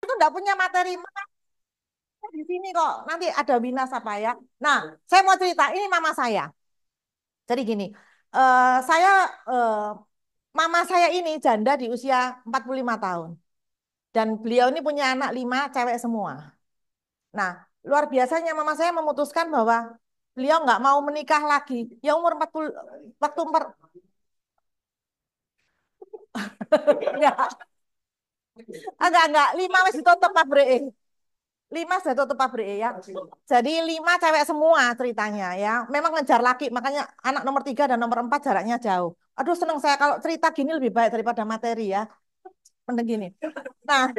itu enggak punya materi di sini kok. Nanti ada Winas apa ya. Nah, saya mau cerita, ini mama saya. Jadi gini, saya eh, mama saya ini janda di usia 45 tahun. Dan beliau ini punya anak 5, cewek semua. Nah, luar biasanya mama saya memutuskan bahwa beliau nggak mau menikah lagi. Ya umur 40, waktu enggak, enggak, 5 masih tutup pabrik. 5 sudah tutup pabrik ya. Jadi 5 cewek semua ceritanya ya. Memang ngejar laki, makanya anak nomor 3 dan nomor 4 jaraknya jauh. Aduh seneng saya kalau cerita gini lebih baik daripada materi ya. Mending gini. Nah,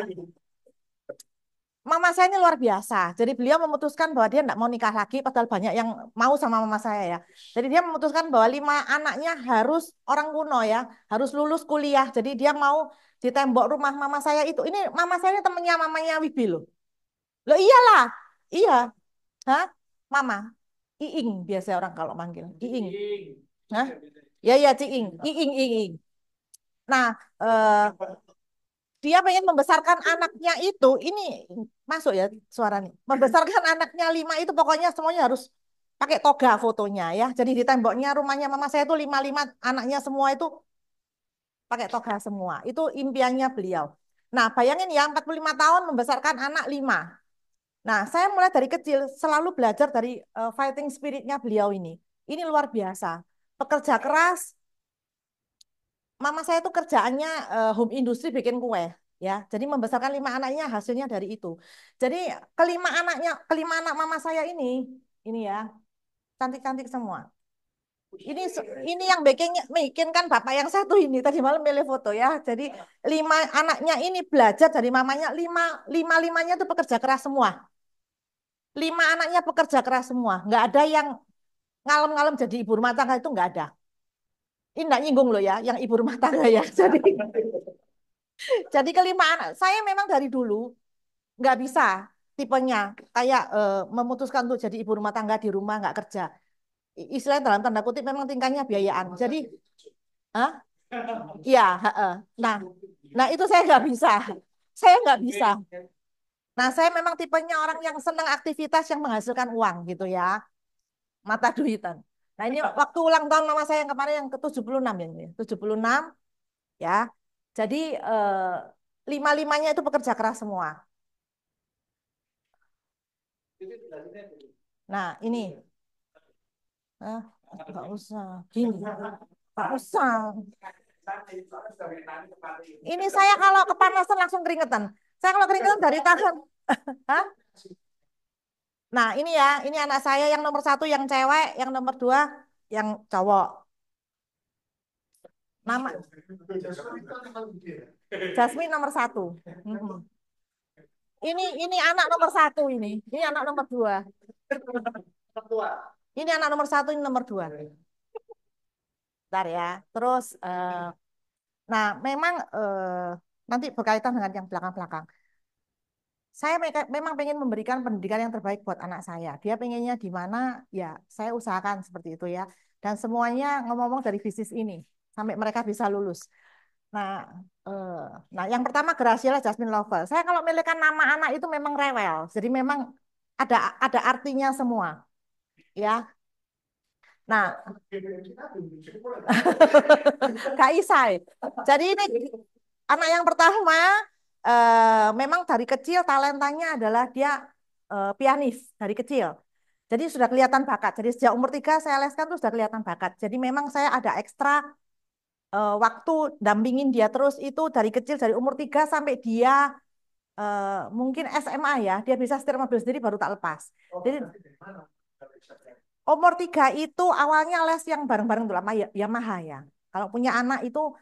mama saya ini luar biasa. Jadi beliau memutuskan bahwa dia tidak mau nikah lagi, padahal banyak yang mau sama mama saya ya. Jadi dia memutuskan bahwa 5 anaknya harus orang kuno ya, harus lulus kuliah. Jadi dia mau di tembok rumah mama saya itu. Ini mama saya ini temennya mamanya Wibi loh. Loh iyalah, iya. Hah? Mama, Iing biasa orang kalau manggil. Iing. Hah? Ya ya Ciing. Iing, Iing. Nah, dia pengen membesarkan anaknya itu, ini masuk ya suaranya. Membesarkan anaknya 5 itu pokoknya semuanya harus pakai toga fotonya ya. Jadi di temboknya rumahnya mama saya itu 5 anaknya semua itu pakai toga semua. Itu impiannya beliau. Nah, bayangin ya 45 tahun membesarkan anak 5. Nah, saya mulai dari kecil selalu belajar dari fighting spiritnya beliau ini. Ini luar biasa. Pekerja keras, mama saya itu kerjaannya home industry bikin kue, ya. Jadi membesarkan 5 anaknya hasilnya dari itu. Jadi kelima anak mama saya ini ya, cantik-cantik semua. Ini yang bikin kan bapak yang satu ini tadi malam milih foto ya. Jadi 5 anaknya ini belajar dari mamanya, limanya itu pekerja keras semua. 5 anaknya pekerja keras semua. Nggak ada yang ngalem-ngalem jadi ibu rumah tangga itu nggak ada. Ini nggak nyinggung loh ya, yang ibu rumah tangga ya. Jadi kelima anak saya memang dari dulu nggak bisa tipenya kayak memutuskan untuk jadi ibu rumah tangga di rumah nggak kerja. Istilahnya dalam tanda kutip memang tingkahnya biayaan. Jadi, ah, iya, heeh. Nah, nah itu saya nggak bisa. Saya nggak bisa. Nah, saya memang tipenya orang yang senang aktivitas yang menghasilkan uang gitu ya, mata duitan. Nah, ini waktu ulang tahun mama saya yang kemarin yang ke-76 ya, ini, 76 ya. Jadi lima-limanya itu pekerja keras semua. Nah, ini eh, nggak usah, gini, nggak usah. Ini saya kalau kepanasan langsung keringetan. Saya kalau keringetan dari tangan. Hah? Nah, ini ya, ini anak saya yang nomor 1 yang cewek, yang nomor 2 yang cowok. Nama Jasmine nomor 1. Mhm. Ini anak nomor 1 ini. Ini anak nomor 2. Ini anak nomor 1, ini nomor 2. Bentar ya. Terus, nah memang nanti berkaitan dengan yang belakang-belakang. Saya memang pengen memberikan pendidikan yang terbaik buat anak saya. Dia pengennya di mana, ya saya usahakan seperti itu ya. Dan semuanya ngomong-ngomong dari bisnis ini sampai mereka bisa lulus. Nah, eh, nah yang pertama Graciela Jasmine Lover. Saya kalau memilihkan nama anak itu memang rewel. Jadi memang ada artinya semua, ya. Nah, Kak Isai. Jadi ini anak yang pertama memang dari kecil talentanya adalah dia pianis dari kecil. Jadi sudah kelihatan bakat. Jadi sejak umur 3 saya leskan tuh sudah kelihatan bakat. Jadi memang saya ada ekstra waktu dampingin dia terus itu dari kecil dari umur 3 sampai dia mungkin SMA ya. Dia bisa setir mobil sendiri baru tak lepas. Jadi umur 3 itu awalnya les yang bareng-bareng dulu sama Yamaha ya. Kalau punya anak itu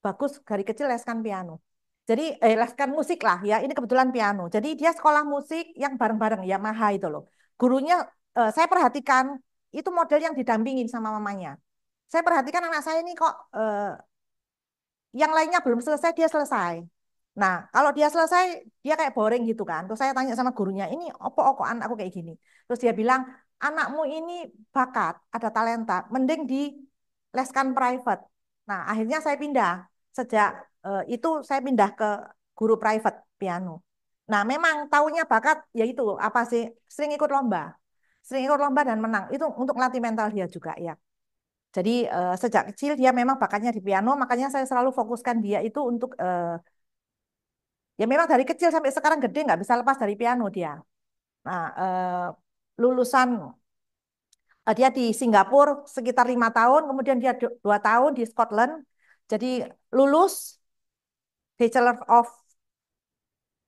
bagus dari kecil leskan piano. Jadi leskan musik lah ya. Ini kebetulan piano. Jadi dia sekolah musik yang bareng-bareng Yamaha itu loh. Gurunya saya perhatikan itu model yang didampingin sama mamanya. Saya perhatikan anak saya ini kok yang lainnya belum selesai dia selesai. Nah, kalau dia selesai dia kayak boring gitu kan. Terus saya tanya sama gurunya, "Ini opo anakku kayak gini?" Terus dia bilang, "Anakmu ini bakat, ada talenta, mending di leskan private." Nah, akhirnya saya pindah. Sejak itu saya pindah ke guru private piano. Nah, memang taunya bakat yaitu apa sih? Sering ikut lomba. Sering ikut lomba dan menang. Itu untuk latih mental dia juga ya. Jadi sejak kecil dia memang bakatnya di piano, makanya saya selalu fokuskan dia itu untuk ya memang dari kecil sampai sekarang gede nggak bisa lepas dari piano dia. Nah, lulusan dia di Singapura sekitar 5 tahun, kemudian dia 2 tahun di Scotland. Jadi lulus Bachelor of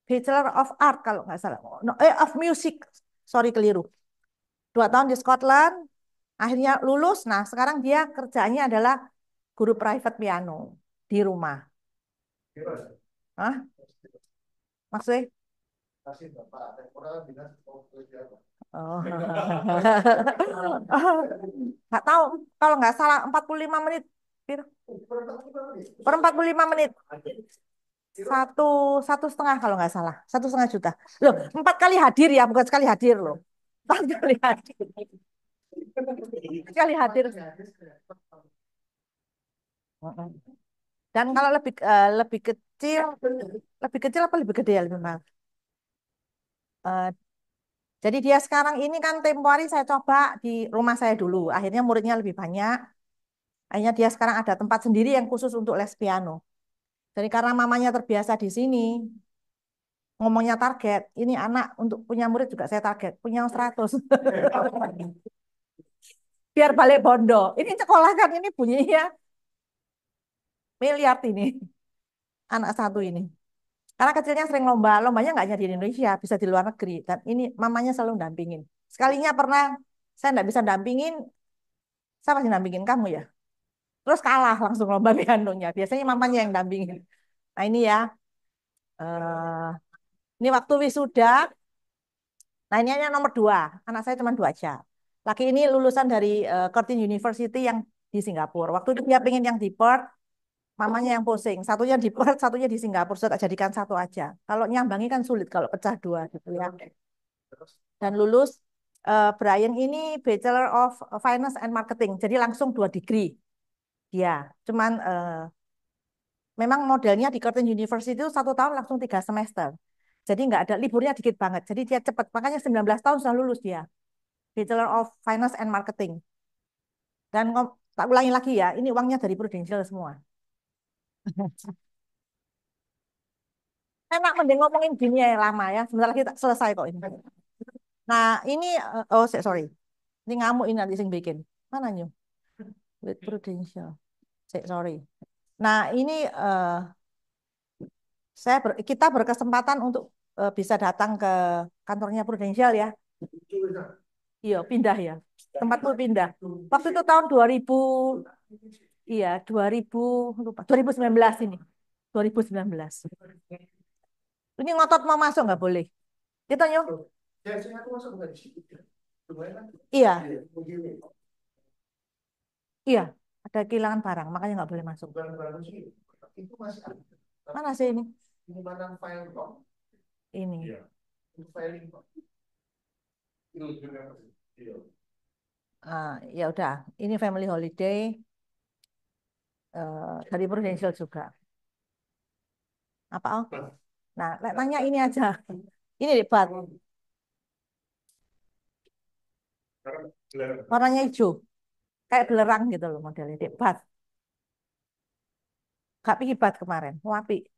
Bachelor of Art kalau nggak salah, no, of Music, sorry keliru. 2 tahun di Scotland, akhirnya lulus. Nah, sekarang dia kerjanya adalah guru private piano di rumah. Hah? Maksudnya? Oh. Nggak tahu, kalau nggak salah 45 menit. Pir? Per 45 menit. Satu, 1,5 kalau nggak salah. 1,5 juta. Loh, 4 kali hadir ya, bukan sekali hadir loh. 4 kali hadir. Sekali hadir. Dan kalau lebih kecil apa lebih gede ya lebih mahal? Eh, jadi dia sekarang ini kan tempo hari saya coba di rumah saya dulu. Akhirnya muridnya lebih banyak. Akhirnya dia sekarang ada tempat sendiri yang khusus untuk les piano. Jadi karena mamanya terbiasa di sini, ngomongnya target. Ini anak untuk punya murid juga saya target. Punya 100. Biar balik bondo. Ini sekolah kan ini bunyinya miliar ini. Anak satu ini. Karena kecilnya sering lomba. Lombanya nggak hanya di Indonesia, bisa di luar negeri. Dan ini mamanya selalu dampingin. Sekalinya pernah saya nggak bisa dampingin, saya pasti dampingin kamu ya. Terus kalah langsung lomba pianonya. Biasanya mamanya yang dampingin. Nah ini ya, eh ini waktu wisuda. Nah ini hanya nomor 2. Anak saya cuma 2 aja. Laki ini lulusan dari Curtin University yang di Singapura. Waktu itu dia pengen yang di Perth, mamanya yang pusing. Satunya di Perth, satunya di Singapura. Sudah tak jadikan satu aja. Kalau nyambangi kan sulit kalau pecah 2 gitu ya. Dan lulus Brian ini Bachelor of Finance and Marketing. Jadi langsung 2 degree dia. Cuman memang modelnya di Curtin University itu 1 tahun langsung 3 semester. Jadi nggak ada liburnya dikit banget. Jadi dia cepat. Makanya 19 tahun sudah lulus dia. Bachelor of Finance and Marketing. Dan tak ulangi lagi ya, ini uangnya dari Prudential semua. Enak mending ngomongin dunia yang lama ya. Sebentar lagi tak selesai kok ini. Nah ini, oh sorry. Ini ngamuk ini nanti sing bikin. Mana nyu? With Prudential. Sorry. Nah ini kita berkesempatan untuk bisa datang ke kantornya Prudential ya. Iya, pindah ya. Tempatku pindah. Waktu itu tahun 2000, iya, 2000, lupa, 2019 ini. 2019. Ini ngotot mau masuk nggak boleh. Kita nyok. Iya, iya. Ada kehilangan barang, makanya nggak boleh masuk. Mana sih ini? Ini. Ya udah, ini family holiday dari Prudential juga. Apa? Oh? Nah, nanya ini aja. Ini debat. Warnanya hijau. Kayak belerang gitu loh modelnya. Debat. Gak pikir bat kemarin. Wapi.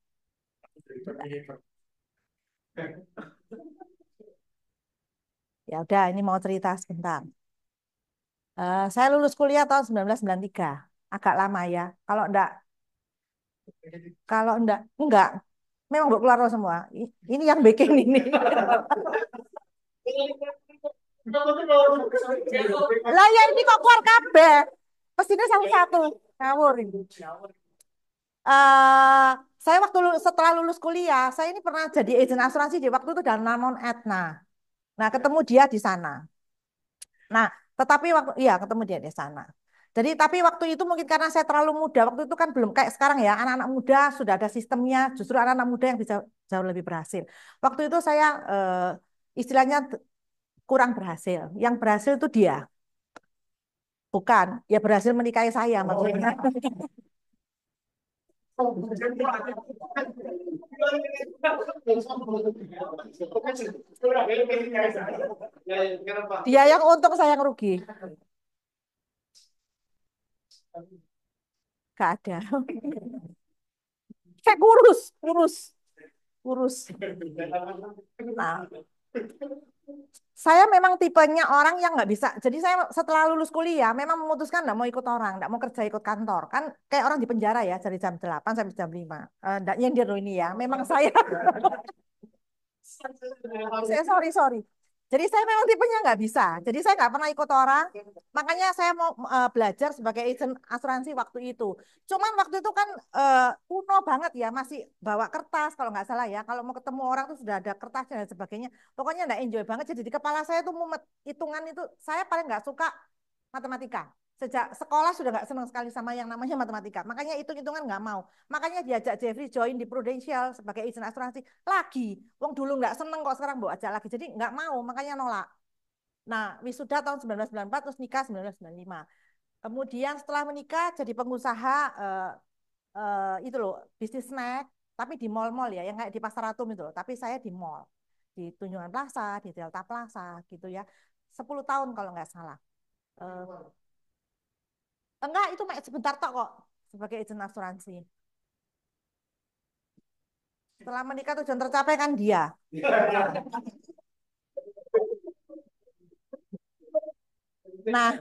Ya udah, ini mau cerita sebentar. Saya lulus kuliah tahun 1993. Agak lama ya. Enggak. Memang buat keluar semua. Ini yang bikin ini. Lah ya ini kok keluar kabeh. Pesine satu-satu. Ngawur ini. eh saya setelah lulus kuliah, saya ini pernah jadi agen asuransi di waktu itu dan Namon Etna. Nah, ketemu dia di sana. Nah, tetapi iya ketemu dia di sana. Jadi tapi waktu itu mungkin karena saya terlalu muda, waktu itu kan belum kayak sekarang ya, anak-anak muda sudah ada sistemnya, justru anak-anak muda yang bisa jauh lebih berhasil. Waktu itu saya istilahnya kurang berhasil. Yang berhasil itu dia, bukan, ya berhasil menikahi saya maksudnya. Dia yang untung, saya yang rugi. Gak ada. Saya kurus, kurus, kurus. Nah, saya memang tipenya orang yang nggak bisa. Jadi saya setelah lulus kuliah memang memutuskan nggak mau ikut orang, nggak mau kerja ikut kantor. Kan kayak orang di penjara ya dari jam 8 sampai jam 5. Nggak nyindir loh ini ya. Memang saya saya sorry sorry. Jadi saya memang tipenya nggak bisa. Jadi saya nggak pernah ikut orang. Makanya saya mau belajar sebagai agent asuransi waktu itu. Cuman waktu itu kan kuno banget ya, masih bawa kertas kalau nggak salah ya. Kalau mau ketemu orang tuh sudah ada kertasnya dan sebagainya. Pokoknya nggak enjoy banget. Jadi di kepala saya tuh mumet. Hitungan itu saya paling nggak suka matematika. Sejak sekolah sudah nggak senang sekali sama yang namanya matematika. Makanya hitung-hitungan nggak mau. Makanya diajak Jeffrey join di Prudential sebagai agent asuransi. Lagi, wong dulu nggak seneng kok sekarang bawa ajak lagi. Jadi nggak mau, makanya nolak. Nah, wisuda tahun 1994, terus nikah 1995. Kemudian setelah menikah jadi pengusaha itu loh, bisnis snack, tapi di mall-mall ya, yang kayak di Pasar Atom itu loh. Tapi saya di mall, di Tunjungan Plaza, di Delta Plaza gitu ya. 10 tahun kalau nggak salah. Eh, enggak, itu sebentar tok kok sebagai agent asuransi. Setelah menikah tujuan tercapai kan dia. Nah,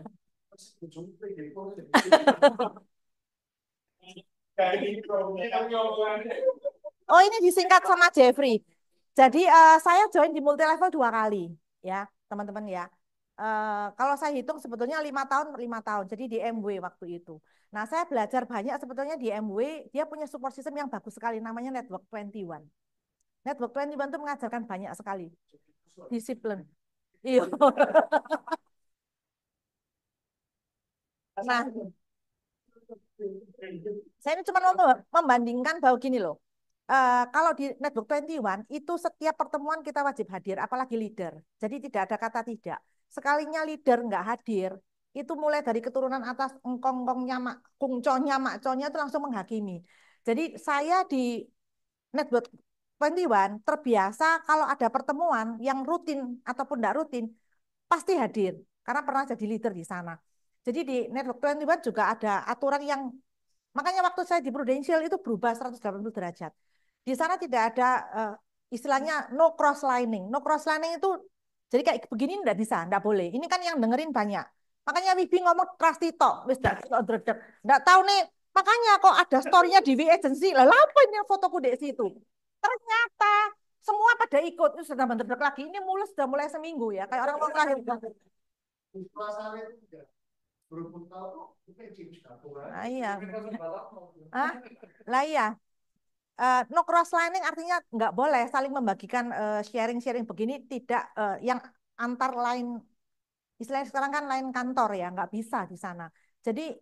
oh ini disingkat sama Jeffrey. Jadi saya join di multi level 2 kali, ya teman-teman ya. Kalau saya hitung sebetulnya 5 tahun, 5 tahun. Jadi di MW waktu itu. Nah saya belajar banyak sebetulnya di MW. Dia punya support system yang bagus sekali, namanya Network 21. Network 21 itu mengajarkan banyak sekali disiplin. Iya. Nah, saya ini cuma mau membandingkan bahwa gini loh. Kalau di Network 21 itu setiap pertemuan kita wajib hadir, apalagi leader. Jadi tidak ada kata tidak. Sekalinya leader nggak hadir, itu mulai dari keturunan atas engkong-engkongnya, kungconya, makconya itu langsung menghakimi. Jadi saya di Network 21 terbiasa kalau ada pertemuan yang rutin ataupun tidak rutin, pasti hadir. Karena pernah jadi leader di sana. Jadi di Network 21 juga ada aturan yang, makanya waktu saya di Prudential itu berubah 180 derajat. Di sana tidak ada istilahnya no cross lining. No cross lining itu jadi kayak begini enggak bisa, enggak boleh. Ini kan yang dengerin banyak. Makanya Wibi ngomong trust itu, wis enggak tahu nih. Makanya kok ada story-nya di V Agency. Lah apa ini yang fotoku di situ? Ternyata semua pada ikut. Itu sudah bentar lagi. Ini mulus sudah mulai seminggu ya. Kayak orang mau melahirkan. Ah, iya. Ah, lah iya. No cross lining artinya nggak boleh saling membagikan sharing-sharing begini tidak yang antar lain istilahnya sekarang kan lain kantor ya nggak bisa di sana. Jadi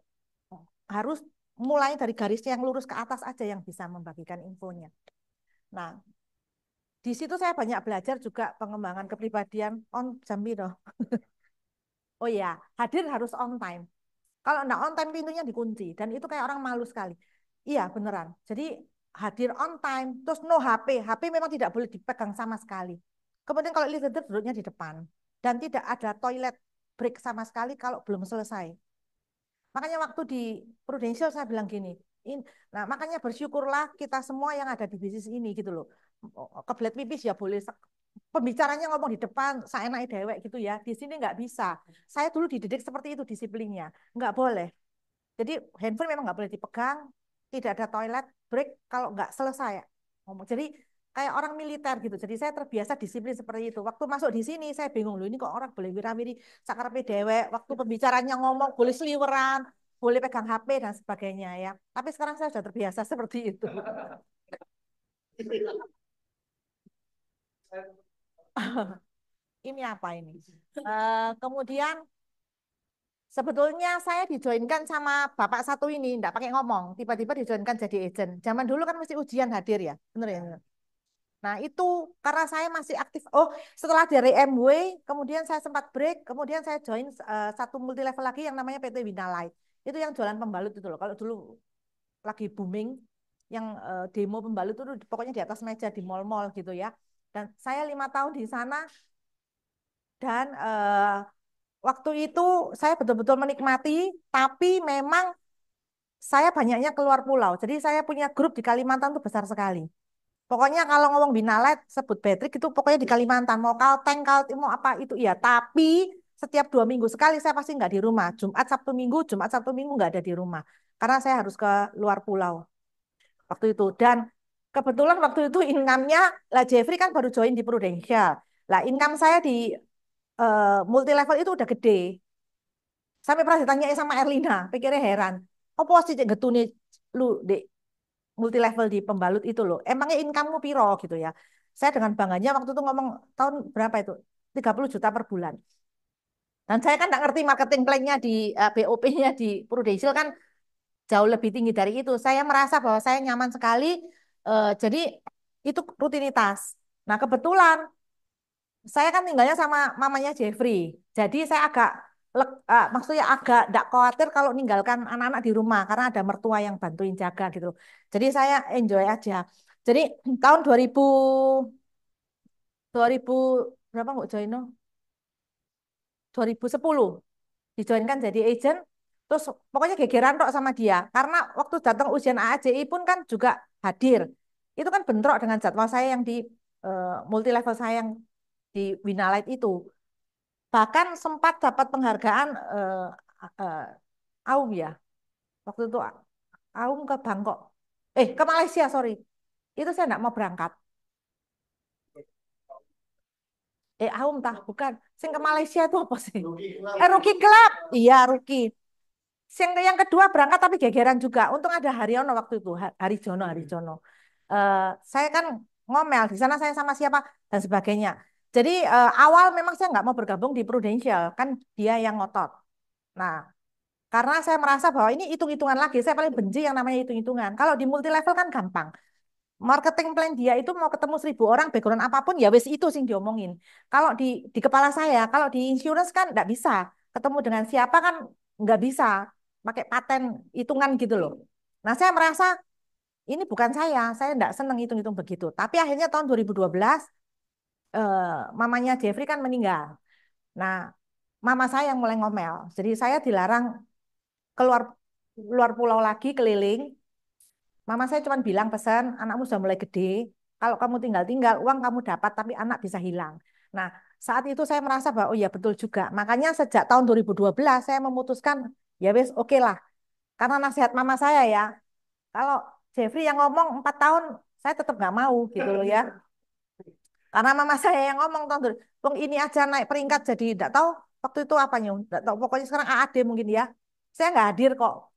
harus mulai dari garis yang lurus ke atas aja yang bisa membagikan infonya. Nah, di situ saya banyak belajar juga pengembangan kepribadian on jam piro. Oh ya, hadir harus on time. Kalau enggak on time pintunya dikunci dan itu kayak orang malu sekali. Iya, beneran. Jadi hadir on time, terus no HP. HP memang tidak boleh dipegang sama sekali. Kemudian kalau leader duduknya di depan dan tidak ada toilet break sama sekali kalau belum selesai. Makanya waktu di Prudential saya bilang gini, nah makanya bersyukurlah kita semua yang ada di bisnis ini gitu loh. Kebelet pipis ya boleh, pembicaranya ngomong di depan, saya naik dewek gitu ya. Di sini nggak bisa. Saya dulu dididik seperti itu disiplinnya, nggak boleh. Jadi handphone memang nggak boleh dipegang, tidak ada toilet break kalau nggak selesai ngomong. Jadi kayak orang militer gitu. Jadi saya terbiasa disiplin seperti itu. Waktu masuk di sini saya bingung loh ini kok orang boleh wirawiri sakarepe dewek. Waktu pembicaranya ngomong boleh seliweran, boleh pegang HP dan sebagainya ya. Tapi sekarang saya sudah terbiasa seperti itu. Ini apa ini? Kemudian sebetulnya saya dijoinkan sama bapak satu ini, enggak pakai ngomong, tiba-tiba dijoinkan jadi agent. Zaman dulu kan mesti ujian hadir ya, bener ya? Nah itu karena saya masih aktif. Oh, setelah dari MW, kemudian saya sempat break, kemudian saya join satu multi level lagi yang namanya PT Winalight. Itu yang jualan pembalut itu loh. Kalau dulu lagi booming, yang demo pembalut itu pokoknya di atas meja di mall-mall gitu ya. Dan saya 5 tahun di sana dan waktu itu saya betul-betul menikmati, tapi memang saya banyaknya keluar pulau. Jadi saya punya grup di Kalimantan tuh besar sekali. Pokoknya kalau ngomong Binalet, sebut Patrick itu pokoknya di Kalimantan. Mau Kalteng, Kaltim, mau apa itu iya. Tapi setiap 2 minggu sekali saya pasti nggak di rumah. Jumat, Sabtu, Minggu nggak ada di rumah. Karena saya harus ke luar pulau waktu itu. Dan kebetulan waktu itu income-nya, lah Jeffrey kan baru join di Prudential. Lah income saya di multi level itu udah gede. Sampai pernah ditanya sama Erlina, pikirnya heran. Apa sih cek getune lu dek multi level di pembalut itu loh. Emangnya income-mu piro gitu ya. Saya dengan bangganya waktu itu ngomong tahun berapa itu? 30 juta per bulan. Dan saya kan nggak ngerti marketing plan-nya di BOP-nya di Prudential kan jauh lebih tinggi dari itu. Saya merasa bahwa saya nyaman sekali. Jadi itu rutinitas. Nah kebetulan saya kan tinggalnya sama mamanya Jeffrey. Jadi saya agak maksudnya agak tidak khawatir kalau ninggalkan anak-anak di rumah karena ada mertua yang bantuin jaga gitu. Jadi saya enjoy aja. Jadi tahun 2000 berapa nggak join no? 2010 dijoinkan jadi agent. Terus pokoknya gegeran tok sama dia. Karena waktu datang ujian AAJI pun kan juga hadir. Itu kan bentrok dengan jadwal saya yang di multi level saya yang di Winalight itu. Bahkan sempat dapat penghargaan eh, AUM ya. Waktu itu AUM ke Bangkok. Ke Malaysia, sorry. Itu saya enggak mau berangkat. AUM tah, bukan. Sing ke Malaysia itu apa sih? Rookie Club. Iya, Rookie. Yang kedua berangkat tapi gegeran juga. Untung ada Haryono waktu itu, Harijono, Harijono. Saya kan ngomel di sana saya sama siapa dan sebagainya. Jadi awal memang saya nggak mau bergabung di Prudential, kan dia yang ngotot. Nah, karena saya merasa bahwa ini hitung-hitungan lagi. Saya paling benci yang namanya hitung-hitungan. Kalau di multi level kan gampang. Marketing plan dia itu mau ketemu 1.000 orang, background apapun, ya wes itu sih diomongin. Kalau di kepala saya, kalau di insurance kan nggak bisa. Ketemu dengan siapa kan nggak bisa. Pakai paten hitungan gitu loh. Nah saya merasa ini bukan saya nggak seneng hitung-hitung begitu. Tapi akhirnya tahun 2012, eh, mamanya Jeffrey kan meninggal. Nah, mama saya yang mulai ngomel. Jadi saya dilarang keluar luar pulau lagi keliling. Mama saya cuma bilang pesan, anakmu sudah mulai gede. Kalau kamu tinggal-tinggal, uang kamu dapat, tapi anak bisa hilang. Nah, saat itu saya merasa bahwa, oh ya betul juga. Makanya sejak tahun 2012 saya memutuskan, ya wes oke lah. Karena nasihat mama saya ya, kalau Jeffrey yang ngomong 4 tahun, saya tetap nggak mau gitu loh ya. Karena mama saya yang ngomong, tahun Wong ini aja naik peringkat jadi tidak tahu waktu itu apanya, tidak tahu. Pokoknya sekarang AAD mungkin ya. Saya nggak hadir kok.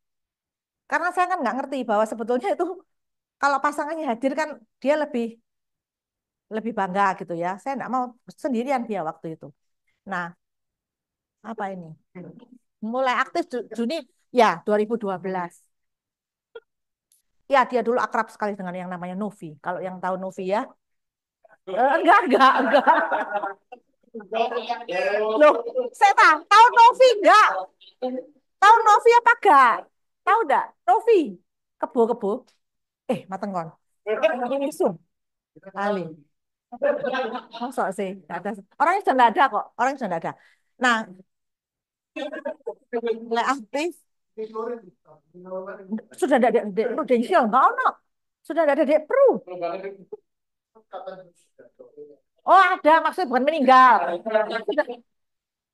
Karena saya kan nggak ngerti bahwa sebetulnya itu kalau pasangannya hadir kan dia lebih lebih bangga gitu ya. Saya enggak mau sendirian dia waktu itu. Nah, apa ini? Mulai aktif Juni ya 2012. Ya, dia dulu akrab sekali dengan yang namanya Novi. Kalau yang tahu Novi ya. Enggak. Loh, saya tahu Novi enggak? Tahu Novi apa enggak? Tahu enggak? Novi. Kebo-kebo. Matengkon. Ini sum. Ali. Masa sih? Nggak ada. Orangnya sudah nggak ada kok. Orangnya sudah nggak ada. Nah, mulai aktif. Sudah ada dek prudensial. Nggak ono. Sudah ada dek pru. Oh ada, maksudnya bukan meninggal. Sudah,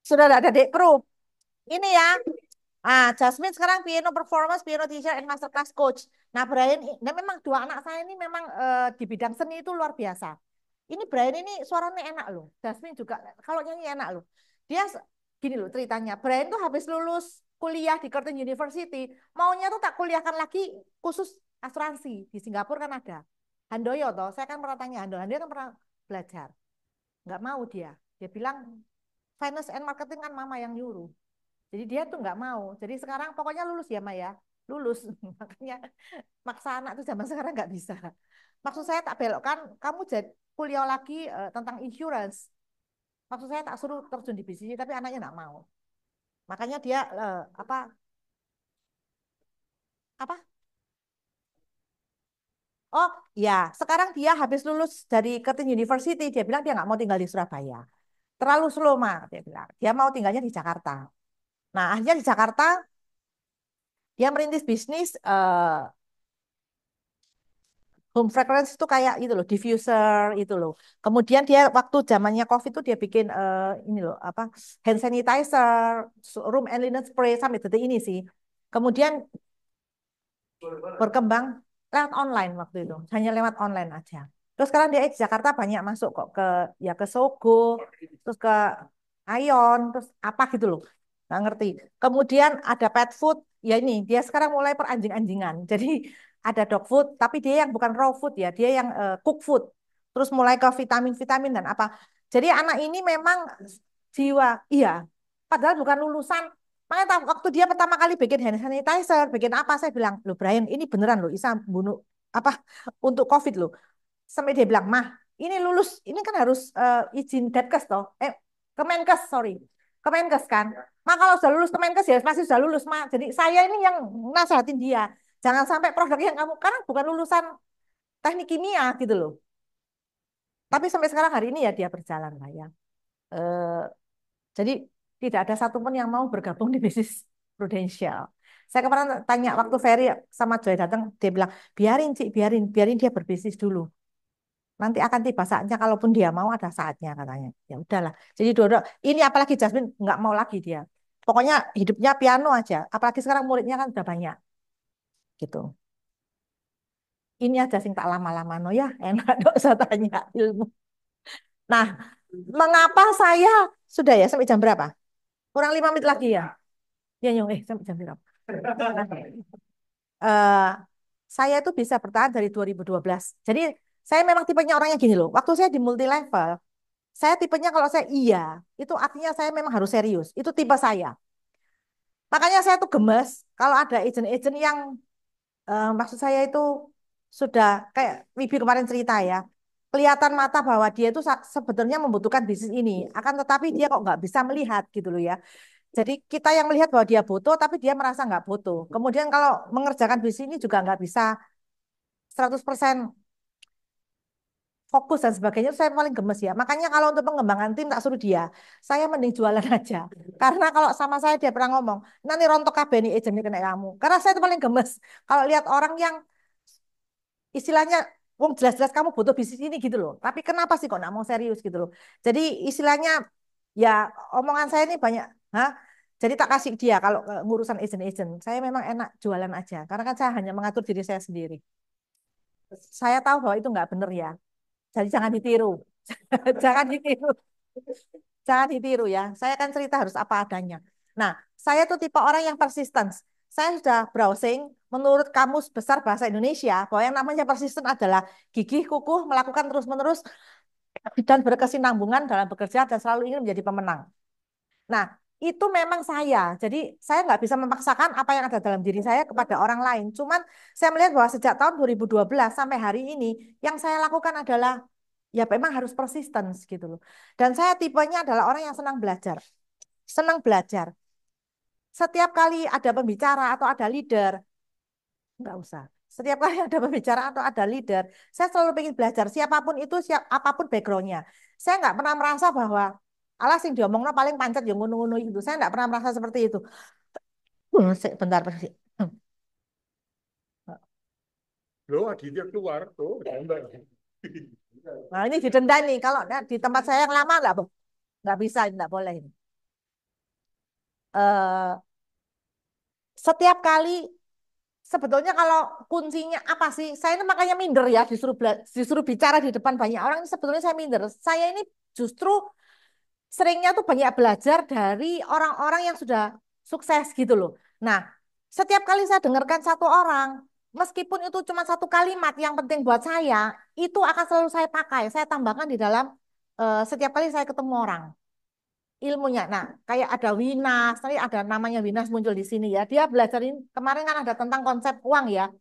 sudah ada dek pru. Ini ya. Jasmine sekarang piano performance, piano teacher, and master class coach. Nah, Brian, nah memang dua anak saya ini memang di bidang seni itu luar biasa. Ini Brian ini suaranya enak loh. Jasmine juga kalau nyanyi enak loh. Dia gini loh ceritanya. Brian tuh habis lulus kuliah di Curtin University, maunya tuh tak kuliahkan lagi khusus asuransi di Singapura kan ada. Handoyo toh, saya kan pernah tanya Handoyo, Handoyo kan pernah belajar. Nggak mau dia. Dia bilang finance and marketing kan mama yang nyuruh. Jadi dia tuh nggak mau. Jadi sekarang pokoknya lulus ya Maya, lulus. Makanya maksa anak tuh zaman sekarang nggak bisa. Maksud saya tak belokkan, kamu jadi kuliah lagi tentang insurance. Maksud saya tak suruh terjun di bisnis, tapi anaknya nggak mau. Makanya dia apa Oh ya, sekarang dia habis lulus dari Curtin University, dia bilang dia nggak mau tinggal di Surabaya. Terlalu slow, Ma, dia bilang. Dia mau tinggalnya di Jakarta. Nah, akhirnya di Jakarta dia merintis bisnis home fragrance itu kayak itu loh, diffuser itu loh. Kemudian dia waktu zamannya COVID itu dia bikin ini loh, apa hand sanitizer, room and linen spray sampai detik ini sih. Kemudian berkembang lewat online waktu itu, hanya lewat online aja. Terus sekarang dia di Jakarta banyak masuk kok ke ya ke Sogo, terus ke Aeon, terus apa gitu loh, nggak ngerti. Kemudian ada pet food, ya ini dia sekarang mulai peranjing-anjingan. Jadi ada dog food, tapi dia yang bukan raw food ya, dia yang cook food. Terus mulai ke vitamin-vitamin dan apa. Jadi anak ini memang jiwa, iya. Padahal bukan lulusan. Makanya waktu dia pertama kali bikin hand sanitizer, bikin apa, saya bilang, loh Brian, ini beneran loh, Isa bunuh apa untuk COVID loh. Sampai dia bilang, mah, ini lulus, ini kan harus izin Detkes toh, Kemenkes, sorry, Kemenkes kan. Mah kalau sudah lulus Kemenkes ya pasti sudah lulus, mah. Jadi saya ini yang nasehatin dia, jangan sampai produk yang kamu, karena bukan lulusan teknik kimia gitu loh. Tapi sampai sekarang hari ini ya dia berjalan lah ya. Eh, Jadi tidak ada satupun yang mau bergabung di bisnis prudensial. Saya kemarin tanya waktu Ferry sama Joy datang, dia bilang, biarin Cik, biarin, biarin dia berbisnis dulu. Nanti akan tiba saatnya, kalaupun dia mau ada saatnya katanya. Ya udahlah. Jadi dua ini apalagi Jasmine nggak mau lagi dia. Pokoknya hidupnya piano aja. Apalagi sekarang muridnya kan udah banyak gitu. Ini aja sing tak lama-lama no ya, enak dok saya tanya ilmu. Nah, mengapa saya sudah ya sampai jam berapa? Kurang 5 menit lagi ya. Ya, nyong, sampai jam berapa? eh, saya itu bisa bertahan dari 2012. Jadi saya memang tipenya orangnya gini loh. Waktu saya di multi level, saya tipenya kalau saya iya, itu artinya saya memang harus serius. Itu tipe saya. Makanya saya tuh gemes kalau ada agent-agent yang maksud saya itu sudah kayak Wibi kemarin cerita ya. Kelihatan mata bahwa dia itu sebetulnya membutuhkan bisnis ini. Akan tetapi dia kok nggak bisa melihat gitu loh ya. Jadi kita yang melihat bahwa dia butuh, tapi dia merasa nggak butuh. Kemudian kalau mengerjakan bisnis ini juga nggak bisa 100% fokus dan sebagainya, saya paling gemes ya. Makanya kalau untuk pengembangan tim tak suruh dia. Saya mending jualan aja. Karena kalau sama saya dia pernah ngomong, nanti rontok kabeh nih agentnya kena kamu. Karena saya itu paling gemes. Kalau lihat orang yang istilahnya, wong jelas-jelas kamu butuh bisnis ini gitu loh. Tapi kenapa sih kok nggak mau serius gitu loh. Jadi istilahnya ya omongan saya ini banyak, hah? Jadi tak kasih dia kalau ngurusan agent-agent. Saya memang enak jualan aja. Karena kan saya hanya mengatur diri saya sendiri. Saya tahu bahwa itu nggak benar ya. Jadi jangan ditiru. Jangan ditiru. Jangan ditiru ya. Saya kan cerita harus apa adanya. Nah, saya tuh tipe orang yang persisten. Saya sudah browsing menurut Kamus Besar Bahasa Indonesia bahwa yang namanya persisten adalah gigih, kukuh, melakukan terus-menerus dan berkesinambungan dalam bekerja dan selalu ingin menjadi pemenang. Nah, itu memang saya. Jadi saya nggak bisa memaksakan apa yang ada dalam diri saya kepada orang lain. Cuman saya melihat bahwa sejak tahun 2012 sampai hari ini yang saya lakukan adalah ya memang harus persistence gitu loh. Dan saya tipenya adalah orang yang senang belajar. Senang belajar. Setiap kali ada pembicara atau ada leader, nggak usah. Setiap kali ada pembicara atau ada leader, saya selalu ingin belajar. Siapapun itu, apapun backgroundnya. Saya nggak pernah merasa bahwa alah sing diomongno paling pancet yang ngono-ngono itu. Saya nggak pernah merasa seperti itu. Bentar, bentar. Loh, Aditya keluar tuh. Nah, ini didenda nih. Kalau di tempat saya yang lama nggak bisa, nggak boleh ini. Eh, Setiap kali sebetulnya kalau kuncinya apa sih? Saya ini makanya minder ya disuruh bicara di depan banyak orang ini sebetulnya saya minder. Saya ini justru seringnya tuh banyak belajar dari orang-orang yang sudah sukses gitu loh. Nah, setiap kali saya dengarkan satu orang, meskipun itu cuma satu kalimat yang penting buat saya, itu akan selalu saya pakai, saya tambahkan di dalam setiap kali saya ketemu orang ilmunya. Nah, kayak ada Winas, tadi ada namanya Winas muncul di sini ya. Dia belajarin kemarin kan ada tentang konsep uang ya.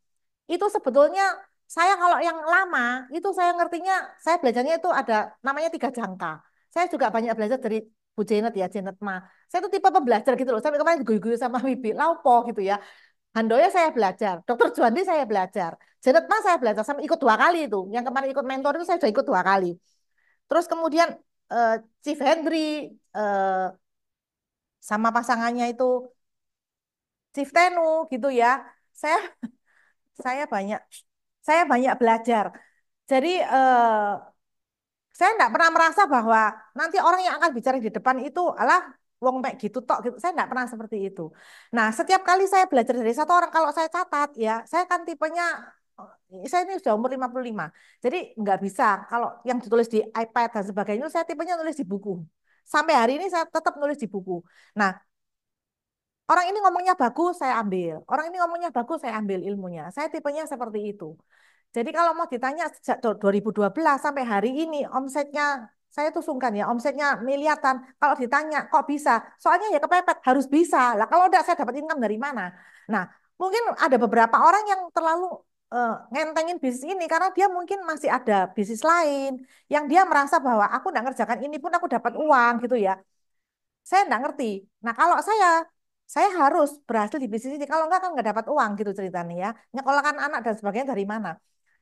Itu sebetulnya saya kalau yang lama itu saya ngertinya, saya belajarnya itu ada namanya 3 jangka. Saya juga banyak belajar dari Bu Janet ya, Janet Ma. Saya itu tipe pembelajar gitu loh. Sampai kemarin guyu-guyu sama Wibi, laupo gitu ya. Handoyo saya belajar, Dokter Juandi saya belajar, Janet Ma saya belajar, sampai ikut 2 kali itu. Yang kemarin ikut mentor itu saya sudah ikut 2 kali. Terus kemudian eh, Chief Henry sama pasangannya itu Chief Tenu gitu ya. Saya saya banyak saya banyak belajar. Jadi saya enggak pernah merasa bahwa nanti orang yang akan bicara di depan itu alah wong mek gitu tok gitu. Saya enggak pernah seperti itu. Nah, setiap kali saya belajar dari satu orang kalau saya catat ya, saya kan tipenya saya ini sudah umur 55. Jadi enggak bisa kalau yang ditulis di iPad dan sebagainya saya tipenya nulis di buku. Sampai hari ini saya tetap nulis di buku. Nah, orang ini ngomongnya bagus, saya ambil. Orang ini ngomongnya bagus, saya ambil ilmunya. Saya tipenya seperti itu. Jadi kalau mau ditanya sejak 2012 sampai hari ini omsetnya saya tuh sungkan ya, omsetnya miliaran. Kalau ditanya kok bisa? Soalnya ya kepepet harus bisa. Lah kalau enggak saya dapat income dari mana? Nah, mungkin ada beberapa orang yang terlalu ngentengin bisnis ini karena dia mungkin masih ada bisnis lain yang dia merasa bahwa aku enggak ngerjakan ini pun aku dapat uang gitu ya. Saya enggak ngerti. Nah, kalau saya harus berhasil di bisnis ini. Kalau enggak kan enggak dapat uang gitu ceritanya ya. Nyekolahkan anak dan sebagainya dari mana?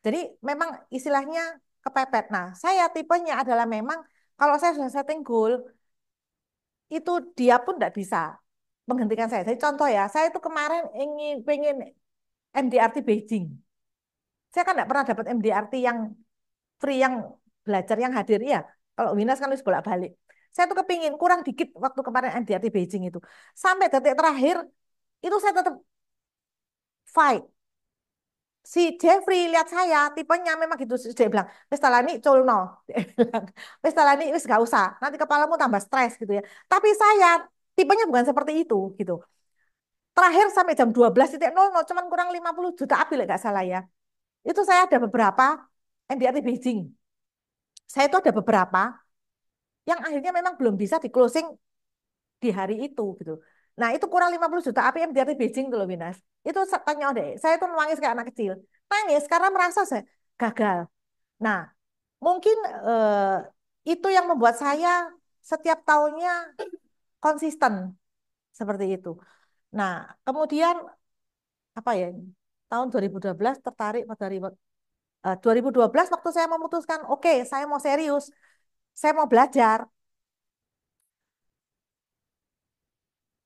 Jadi memang istilahnya kepepet. Nah, saya tipenya adalah memang kalau saya sudah setting goal, itu dia pun enggak bisa menghentikan saya. Jadi contoh ya, saya itu kemarin pengen MDRT Beijing. Saya kan enggak pernah dapat MDRT yang free, yang belajar, yang hadir. Ya, kalau Winas kan harus bolak-balik. Saya tuh kepingin kurang dikit waktu kemarin MDRT Beijing itu. Sampai detik terakhir, itu saya tetap fight. Si Jeffrey lihat saya, tipenya memang gitu. Dia bilang, wis talani culno. Dia bilang, wis talani wis gak usah. Nanti kepalamu tambah stres gitu ya. Tapi saya tipenya bukan seperti itu gitu. Terakhir sampai jam 12.00, cuman kurang 50 juta api gak salah ya. Itu saya ada beberapa MDRT Beijing. Saya itu ada beberapa yang akhirnya memang belum bisa di closing di hari itu gitu. Nah, itu kurang 50 juta APM dari Beijing tuh loh, Winas. Itu tanya deh, saya tuh nangis kayak anak kecil. Nangis karena merasa saya gagal. Nah, mungkin itu yang membuat saya setiap tahunnya konsisten seperti itu. Nah, kemudian apa ya? Tahun 2012 tertarik pada 2012 waktu saya memutuskan, oke, saya mau serius, saya mau belajar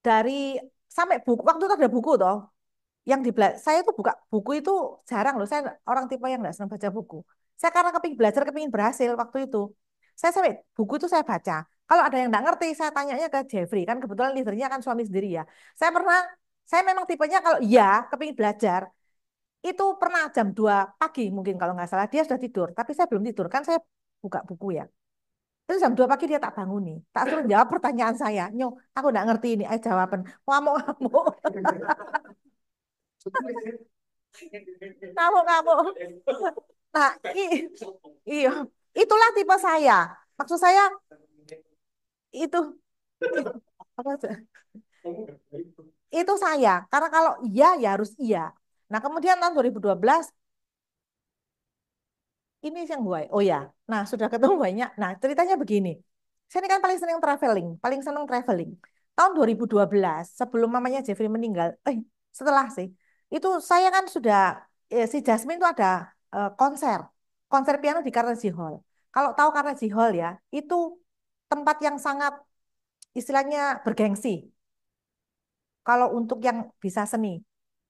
dari sampai buku waktu itu ada buku toh yang di saya tuh buka buku itu jarang loh. Saya orang tipe yang nggak senang baca buku. Saya karena kepingin belajar, kepingin berhasil waktu itu. Saya sampai buku itu saya baca. Kalau ada yang nggak ngerti, saya tanyanya ke Jeffrey. Kan kebetulan leadernya kan suami sendiri ya. Saya pernah, saya memang tipenya kalau iya kepingin belajar, itu pernah jam 2 pagi mungkin kalau nggak salah. Dia sudah tidur, tapi saya belum tidur. Kan saya buka buku ya. Terus jam 2 pagi dia tak bangun nih. Tak suruh jawab pertanyaan saya. Nyo, aku nggak ngerti ini. Ayo jawaban. Ngamuk-ngamuk. Ngamuk-ngamuk. Nah, iya, itulah tipe saya. Maksud saya itu apa sih? Itu saya. Karena kalau iya ya harus iya. Nah, kemudian tahun 2012 ini yang gue. Oh ya. Nah, sudah ketemu banyak. Nah, ceritanya begini. Saya ini kan paling senang traveling, paling senang traveling. Tahun 2012 sebelum mamanya Jeffrey meninggal, setelah sih. Itu saya kan sudah si Jasmine itu ada konser. Konser piano di Carnegie Hall. Kalau tahu Carnegie Hall ya, itu tempat yang sangat istilahnya bergengsi. Kalau untuk yang bisa seni.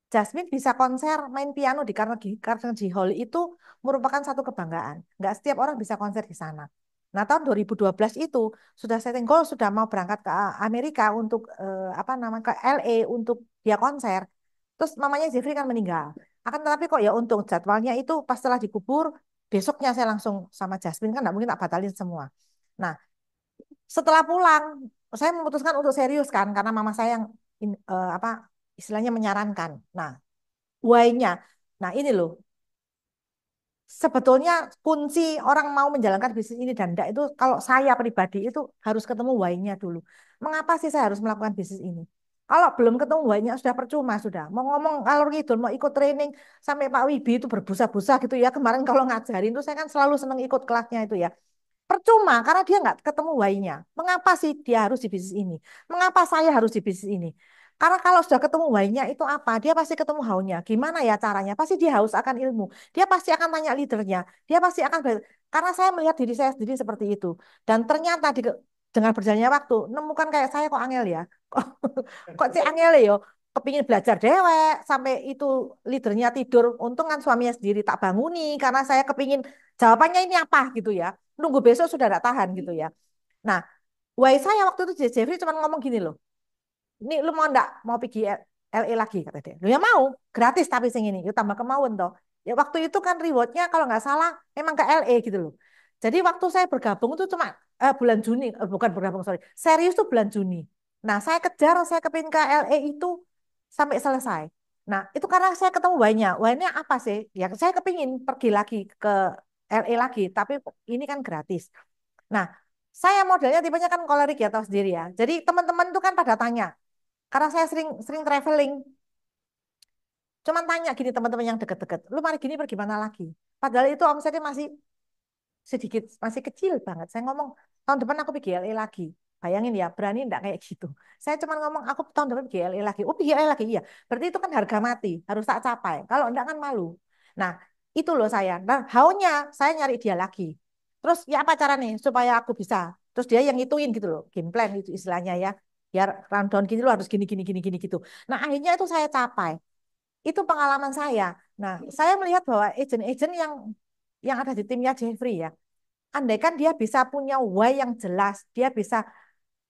Jasmine bisa konser main piano di Carnegie Hall itu merupakan satu kebanggaan. Nggak setiap orang bisa konser di sana. Nah, tahun 2012 itu sudah setting goal, sudah mau berangkat ke Amerika untuk apa namanya ke LA untuk dia konser. Terus mamanya Jeffrey kan meninggal. Akan tetapi kok ya untung jadwalnya itu pas setelah dikubur, besoknya saya langsung sama Jasmine kan nggak mungkin tak batalin semua. Nah, setelah pulang, saya memutuskan untuk serius kan karena mama saya yang apa istilahnya menyarankan. Nah, why-nya. Nah, ini loh. Sebetulnya kunci orang mau menjalankan bisnis ini dan enggak itu kalau saya pribadi itu harus ketemu why-nya dulu. Mengapa sih saya harus melakukan bisnis ini? Kalau belum ketemu why-nya sudah percuma sudah. Mau ngomong kalau gitu mau ikut training sampai Pak Wibi itu berbusa-busa gitu ya. Kemarin kalau ngajarin itu saya kan selalu senang ikut kelasnya itu ya. Percuma karena dia nggak ketemu why-nya. Mengapa sih dia harus di bisnis ini? Mengapa saya harus di bisnis ini? Karena kalau sudah ketemu why-nya itu apa, dia pasti ketemu how-nya. Gimana ya caranya? Pasti dia haus akan ilmu. Dia pasti akan tanya leadernya. Dia pasti akan karena saya melihat diri saya sendiri seperti itu. Dan ternyata dengan berjalannya waktu, nemukan kayak saya kok angel ya. Kok, kok si angel ya? Kepingin belajar dewek sampai itu leadernya tidur. Untung kan suaminya sendiri tak banguni karena saya kepingin jawabannya ini apa gitu ya. Nunggu besok sudah tidak tahan gitu ya. Nah, why saya waktu itu Jeffrey cuma ngomong gini loh. Ini lu mau ndak mau pergi LA lagi kata dia. Lu ya mau, gratis tapi sing ini, yuk tambah kemauan toh. Ya waktu itu kan rewardnya kalau nggak salah emang ke LA gitu loh. Jadi waktu saya bergabung itu cuma bulan Juni, bukan bergabung sorry, serius tuh bulan Juni. Nah saya kejar, saya kepingin ke LA itu sampai selesai. Nah itu karena saya ketemu banyak, wahnya apa sih? Ya saya kepingin pergi lagi ke LA lagi, tapi ini kan gratis. Nah saya modelnya tipenya kan kolerik ya tahu sendiri ya. Jadi teman-teman tuh kan pada tanya, karena saya sering sering traveling, cuman tanya gini teman-teman yang deket-deket, lu mari gini pergi mana lagi? Padahal itu omsetnya masih sedikit, masih kecil banget. Saya ngomong tahun depan aku pergi LA lagi. Bayangin ya, berani enggak kayak gitu. Saya cuma ngomong aku tahun depan pergi LA lagi. Oh pergi LA lagi, iya. Berarti itu kan harga mati, harus tak capai. Kalau enggak kan malu. Nah itu loh saya. Nah haunya saya nyari dia lagi. Terus ya apa cara nih supaya aku bisa? Terus dia yang ngituin gitu loh, game plan itu istilahnya ya. Ya rundown gini lo harus gini gini gini gini gitu. Nah akhirnya itu saya capai. Itu pengalaman saya. Nah, saya melihat bahwa agent-agent yang ada di timnya Jeffrey ya, andaikan dia bisa punya why yang jelas, dia bisa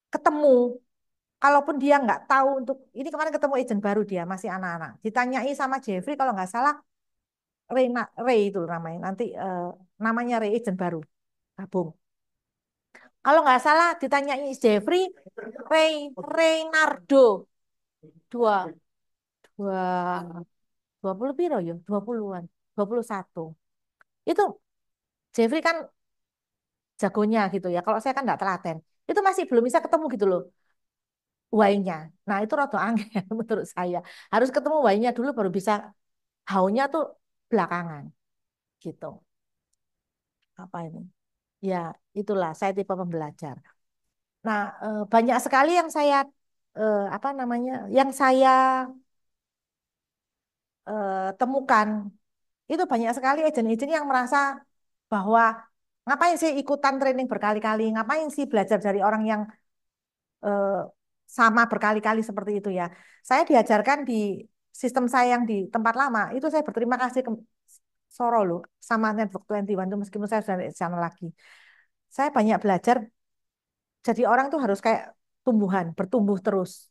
ketemu, kalaupun dia nggak tahu untuk ini kemarin ketemu agent baru dia masih anak-anak, ditanyai sama Jeffrey kalau nggak salah Ray itu namanya, nanti namanya Ray agent baru gabung. Kalau nggak salah ditanyai Jeffrey Reynardo dua dua 20 piro ya 20-an 21 itu Jeffrey kan jagonya gitu ya. Kalau saya kan nggak telaten. Itu masih belum bisa ketemu gitu loh why-nya. Nah itu rada angel menurut saya. Harus ketemu why-nya dulu baru bisa how-nya tuh belakangan gitu. Apa ini? Ya itulah saya tipe pembelajar. Nah banyak sekali yang saya apa namanya yang saya temukan itu banyak sekali agent-agent yang merasa bahwa ngapain sih ikutan training berkali-kali, ngapain sih belajar dari orang yang eh, sama berkali-kali seperti itu ya. Saya diajarkan di sistem saya yang di tempat lama, itu saya berterima kasih ke Soro loh, sama Network 21 itu meskipun saya sudah di sana lagi. Saya banyak belajar, jadi orang tuh harus kayak tumbuhan, bertumbuh terus.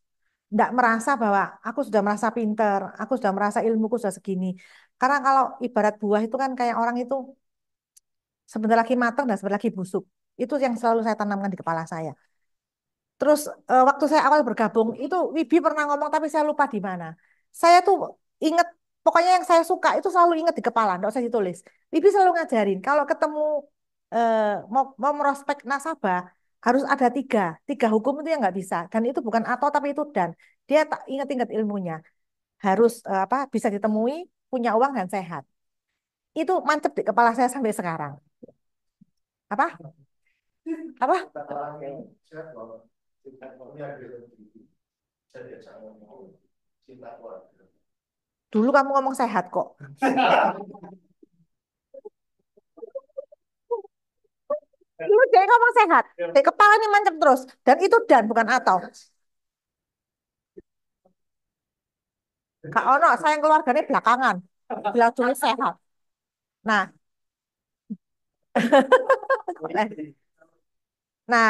Nggak merasa bahwa aku sudah merasa pinter, aku sudah merasa ilmuku sudah segini. Karena kalau ibarat buah itu kan kayak orang itu sebentar lagi matang dan sebentar lagi busuk. Itu yang selalu saya tanamkan di kepala saya. Terus waktu saya awal bergabung itu Wibi pernah ngomong tapi saya lupa di mana. Saya tuh inget pokoknya yang saya suka itu selalu inget di kepala, nggak usah ditulis. Wibi selalu ngajarin kalau ketemu eh, mau merospek nasabah harus ada tiga hukum itu yang nggak bisa dan itu bukan atau tapi itu dan dia tak ingat-ingat ilmunya harus apa bisa ditemui punya uang dan sehat. Itu mantep di kepala saya sampai sekarang. Apa? Apa? Dulu kamu ngomong sehat kok. Dulu dia ngomong sehat. Di kepala ini mancep terus. Dan itu dan bukan atau. Kak Ono, saya yang keluarganya belakangan. Bilang dulu sehat. Nah, nah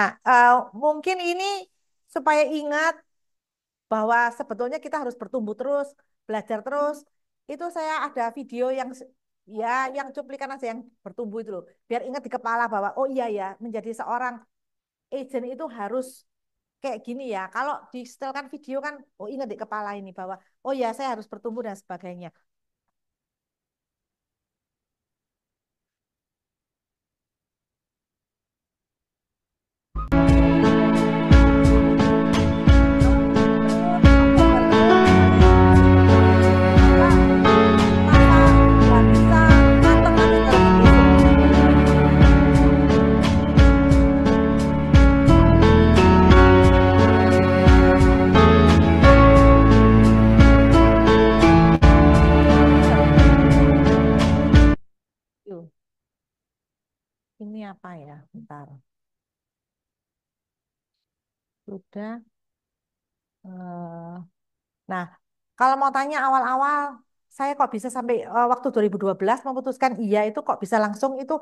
mungkin ini supaya ingat bahwa sebetulnya kita harus bertumbuh terus, belajar terus. Itu saya ada video yang ya yang cuplikan aja yang bertumbuh itu loh. Biar ingat di kepala bahwa oh iya ya, menjadi seorang agent itu harus kayak gini ya. Kalau di setelkan video kan, oh ingat di kepala ini bahwa, oh ya saya harus bertumbuh dan sebagainya. Kita merasa nggak bisa matang nanti dalam besok. Sudah. eh, Nah, kalau mau tanya awal-awal, saya kok bisa sampai waktu 2012 memutuskan iya itu kok bisa langsung itu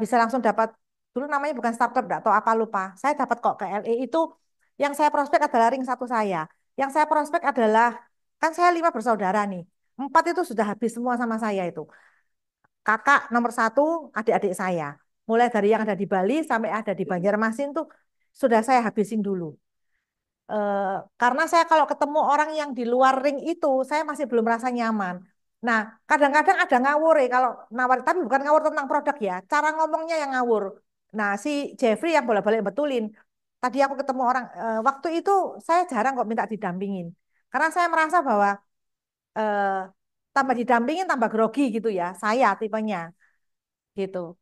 bisa langsung dapat dulu namanya bukan startup atau apa lupa. Saya dapat kok ke LA itu yang saya prospek adalah ring satu saya. Yang saya prospek adalah kan saya 5 bersaudara nih. 4 itu sudah habis semua sama saya itu. Kakak nomor 1, adik-adik saya. Mulai dari yang ada di Bali sampai ada di Banjarmasin tuh sudah saya habisin dulu. Eh, karena saya kalau ketemu orang yang di luar ring itu, saya masih belum merasa nyaman. Nah, kadang-kadang ada ngawur ya kalau nawar, tapi bukan ngawur tentang produk ya, cara ngomongnya yang ngawur. Nah, si Jeffrey yang bolak-balik betulin. Tadi aku ketemu orang, waktu itu saya jarang kok minta didampingin. Karena saya merasa bahwa eh, tambah didampingin tambah grogi gitu ya, saya tipenya gitu.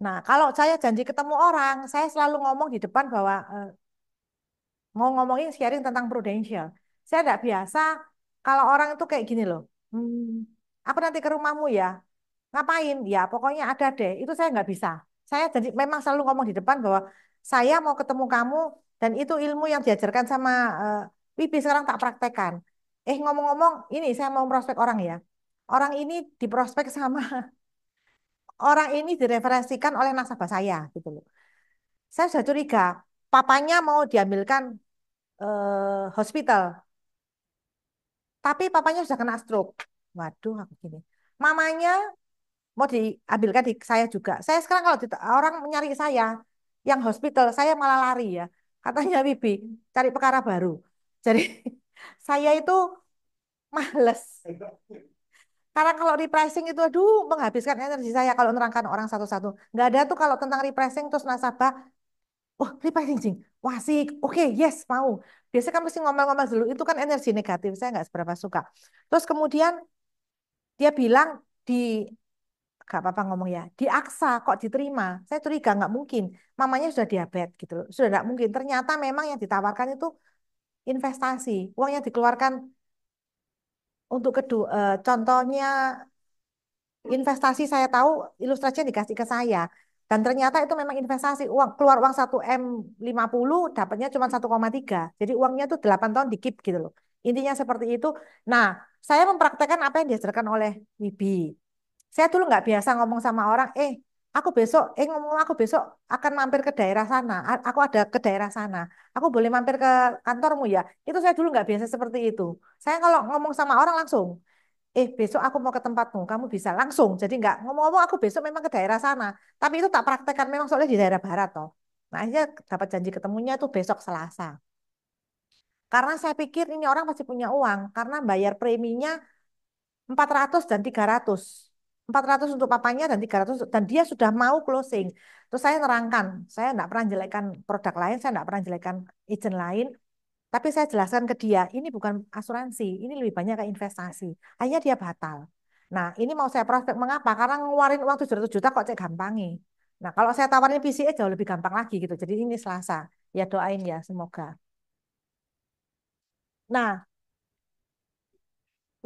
Nah, kalau saya janji ketemu orang, saya selalu ngomong di depan bahwa mau ngomongin sharing tentang prudential. Saya tidak biasa kalau orang itu kayak gini loh. Aku nanti ke rumahmu ya. Ngapain? Ya pokoknya ada deh. Itu saya nggak bisa. Saya jadi memang selalu ngomong di depan bahwa saya mau ketemu kamu dan itu ilmu yang diajarkan sama Wibi sekarang tak praktekkan. Ngomong-ngomong, ini saya mau prospek orang ya. Orang ini diprospek sama orang ini direferensikan oleh nasabah saya gitu loh. Saya sudah curiga, papanya mau diambilkan hospital. Tapi papanya sudah kena stroke. Waduh, aku gini. Mamanya mau diambilkan di saya juga. Saya sekarang kalau orang nyari saya, yang hospital, saya malah lari ya. Katanya Bibi, cari perkara baru. Jadi saya itu males. Karena kalau repricing itu, aduh, menghabiskan energi saya kalau nerangkan orang satu-satu. Nggak ada tuh kalau tentang repricing, terus nasabah, oh repricing, Jing. Wah, asik. Oke, yes, mau. Biasanya kan mesti ngomel-ngomel dulu. Itu kan energi negatif. Saya nggak seberapa suka. Terus kemudian dia bilang di gak apa-apa ngomong ya di Aksa kok diterima. Saya curiga nggak mungkin. Mamanya sudah diabetes gitu loh. Sudah nggak mungkin. Ternyata memang yang ditawarkan itu investasi. Uang yang dikeluarkan untuk kedua contohnya investasi saya tahu ilustrasinya dikasih ke saya. Dan ternyata itu memang investasi uang keluar uang 1M50 dapatnya cuma 1,3. Jadi uangnya tuh 8 tahun dikip gitu loh. Intinya seperti itu. Nah, saya mempraktekkan apa yang diajarkan oleh Wibi. Saya dulu nggak biasa ngomong sama orang, ngomong aku besok akan mampir ke daerah sana. Aku ada ke daerah sana. Aku boleh mampir ke kantormu ya. Itu saya dulu nggak biasa seperti itu. Saya kalau ngomong sama orang langsung, besok aku mau ke tempatmu, kamu bisa langsung. Jadi nggak ngomong-ngomong aku besok memang ke daerah sana. Tapi itu tak praktekkan memang soalnya di daerah barat toh. Nah, akhirnya dapat janji ketemunya itu besok Selasa. Karena saya pikir ini orang pasti punya uang. Karena bayar preminya 400 dan 300. 400 untuk papanya dan 300 dan dia sudah mau closing. Terus saya nerangkan, saya enggak pernah jelekkan produk lain, saya enggak pernah jelekkan agent lain, tapi saya jelaskan ke dia, ini bukan asuransi, ini lebih banyak ke investasi. Akhirnya dia batal. Nah, ini mau saya prospek mengapa? Karena ngeluarin uang 700 juta kok cek gampangi. Nah, kalau saya tawarin PCE jauh lebih gampang lagi gitu. Jadi ini Selasa. Ya doain ya, semoga. Nah,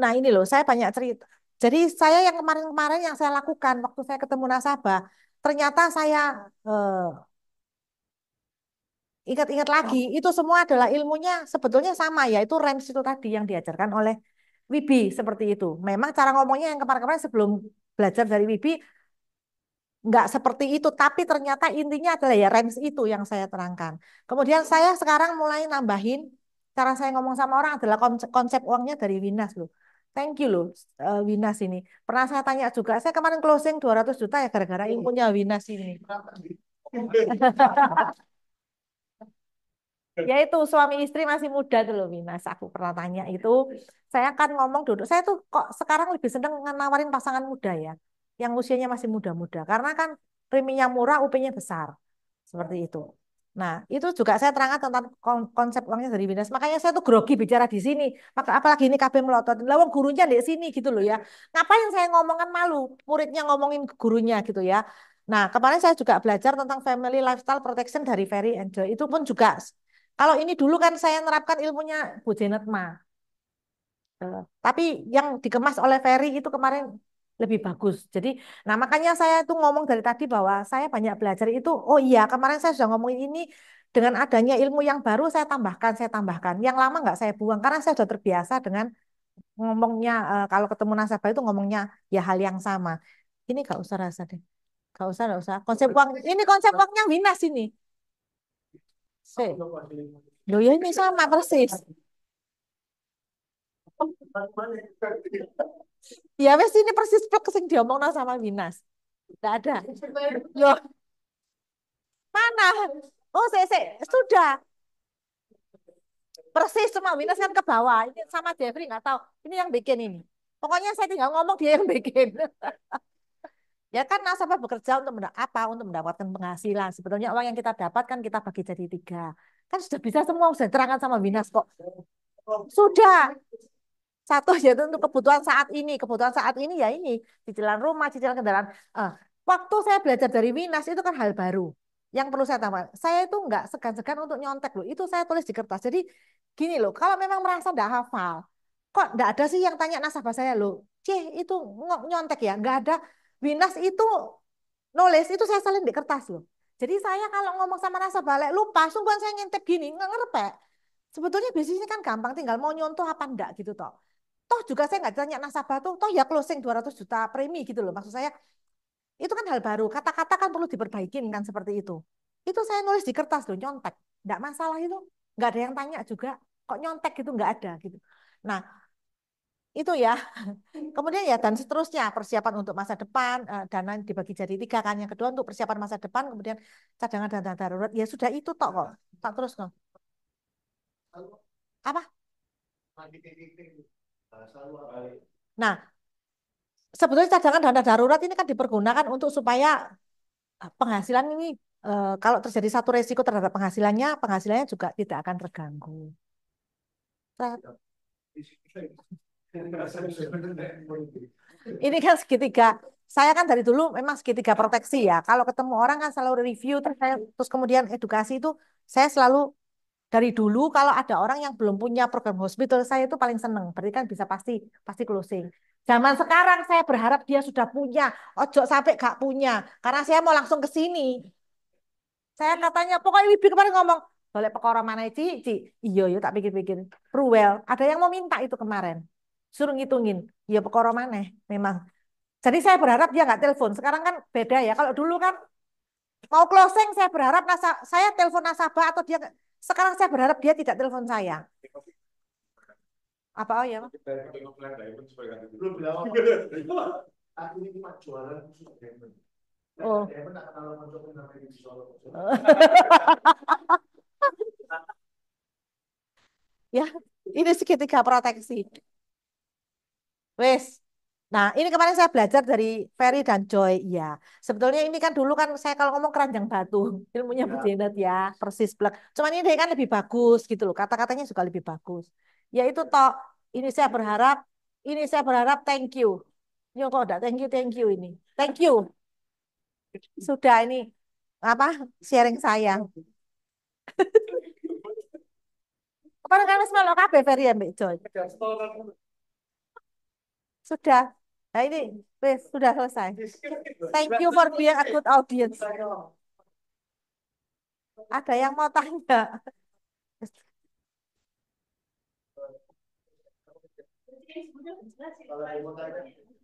Nah ini loh, saya banyak cerita. Jadi saya yang kemarin-kemarin yang saya lakukan waktu saya ketemu nasabah, ternyata saya eh, ingat-ingat lagi, itu semua adalah ilmunya sebetulnya sama ya, itu range itu tadi yang diajarkan oleh Wibi seperti itu. Memang cara ngomongnya yang kemarin-kemarin sebelum belajar dari Wibi nggak seperti itu, tapi ternyata intinya adalah ya range itu yang saya terangkan. Kemudian saya sekarang mulai nambahin cara saya ngomong sama orang adalah konsep, konsep uangnya dari Winas loh. Thank you loh Winas ini. Pernah saya tanya juga, saya kemarin closing 200 juta ya gara-gara ilmunya Winas ini. Ya itu suami istri masih muda tuh loh Winas. Aku pernah tanya itu, saya kan ngomong duduk. Saya tuh kok sekarang lebih seneng nawarin pasangan muda ya, yang usianya masih muda-muda. Karena kan preminya murah, UP-nya besar, seperti itu. Nah, itu juga saya terangkan tentang konsep uangnya dari Winas. Makanya saya tuh grogi bicara di sini. Maka apalagi ini KB melotot. Lawang gurunya di sini gitu loh ya. Ngapain saya ngomongan malu? Muridnya ngomongin ke gurunya gitu ya. Nah, kemarin saya juga belajar tentang family lifestyle protection dari Ferry Angel. Itu pun juga kalau ini dulu kan saya nerapkan ilmunya Bu Janet Ma. Tapi yang dikemas oleh Ferry itu kemarin lebih bagus. Jadi, nah makanya saya tuh ngomong dari tadi bahwa saya banyak belajar itu. Oh iya, kemarin saya sudah ngomongin ini dengan adanya ilmu yang baru saya tambahkan. Yang lama nggak saya buang karena saya sudah terbiasa dengan ngomongnya kalau ketemu nasabah itu ngomongnya ya hal yang sama. Ini nggak usah rasa deh. Nggak usah. Konsep uang ini konsep uangnya Winas ini. Loh ya ini sama persis. Ya wes ini persis plek sing diomongno sama Winas. Enggak ada. Loh, mana? Oh, sudah. Persis semua Winas kan ke bawah. Ini sama Jeffrey nggak tahu. Ini yang bikin ini. Pokoknya saya tinggal ngomong dia yang bikin. Ya kan nasabah bekerja untuk apa? Untuk mendapatkan penghasilan. Sebetulnya uang yang kita dapatkan kita bagi jadi tiga. Kan sudah bisa semua sudah terangkan sama Winas kok. Sudah. Satu yaitu untuk kebutuhan saat ini. Kebutuhan saat ini ya ini. Cicilan rumah, cicilan kendaraan. Eh, waktu saya belajar dari Winas itu kan hal baru. Yang perlu saya tambah. Saya itu nggak segan-segan untuk nyontek loh. Itu saya tulis di kertas. Jadi gini loh. Kalau memang merasa nggak hafal. Kok nggak ada sih yang tanya nasabah saya loh. Itu nyontek ya. Nggak ada. Winas itu nulis. Itu saya salin di kertas loh. Jadi saya kalau ngomong sama nasabah lupa. Sungguhan saya ngintip gini. Nggak ngerepek. Sebetulnya bisnisnya kan gampang. Tinggal mau nyontoh apa enggak gitu toh. Toh juga saya nggak tanya nasabah tuh, toh ya closing 200 juta premi gitu loh. Maksud saya, itu kan hal baru. Kata-kata kan perlu diperbaikin kan seperti itu. Itu saya nulis di kertas loh, nyontek. Nggak masalah itu. Nggak ada yang tanya juga. Kok nyontek gitu, nggak ada gitu. Nah, itu ya. Kemudian ya dan seterusnya persiapan untuk masa depan, dana dibagi jadi tiga kan. Yang kedua untuk persiapan masa depan, kemudian cadangan dana darurat. Ya sudah itu tok kok. Tak terus kok. Apa? Nah, sebetulnya cadangan dana darurat ini kan dipergunakan untuk supaya penghasilan ini kalau terjadi satu resiko terhadap penghasilannya juga tidak akan terganggu. Ini kan segitiga. Saya kan dari dulu memang segitiga proteksi ya. Kalau ketemu orang kan selalu review terus kemudian edukasi itu saya selalu dari dulu kalau ada orang yang belum punya program hospital saya itu paling seneng. Berarti kan bisa pasti pasti closing. Zaman sekarang saya berharap dia sudah punya, ojo sampai gak punya. Karena saya mau langsung ke sini. Saya katanya, pokoknya Wibi kemarin ngomong, boleh perkara mana Ci? Iya, iya tak pikir-pikir. Ruwel, ada yang mau minta itu kemarin. Suruh ngitungin, iya perkara mana memang. Jadi saya berharap dia nggak telepon. Sekarang kan beda ya. Kalau dulu kan mau closing, saya berharap saya telepon nasabah atau dia. Sekarang saya berharap dia tidak telepon saya. Apa oh ya? Oh. Ya, ini segitiga proteksi. Wes. Nah, ini kemarin saya belajar dari Ferry dan Joy. Ya, sebetulnya ini kan dulu kan saya kalau ngomong keranjang batu, ilmunya Bu Janet ya, persis plek. Cuman ini dia kan lebih bagus gitu loh, kata-katanya juga lebih bagus. Ya itu toh, ini saya berharap, thank you. Ini kok udah thank you ini. Thank you. Sudah ini apa sharing saya. Kemarin kan wis melok kabeh Ferry ambek Joy. Sudah. Nah ini wes sudah selesai. Thank you for being a good audience. Ada yang mau tanya?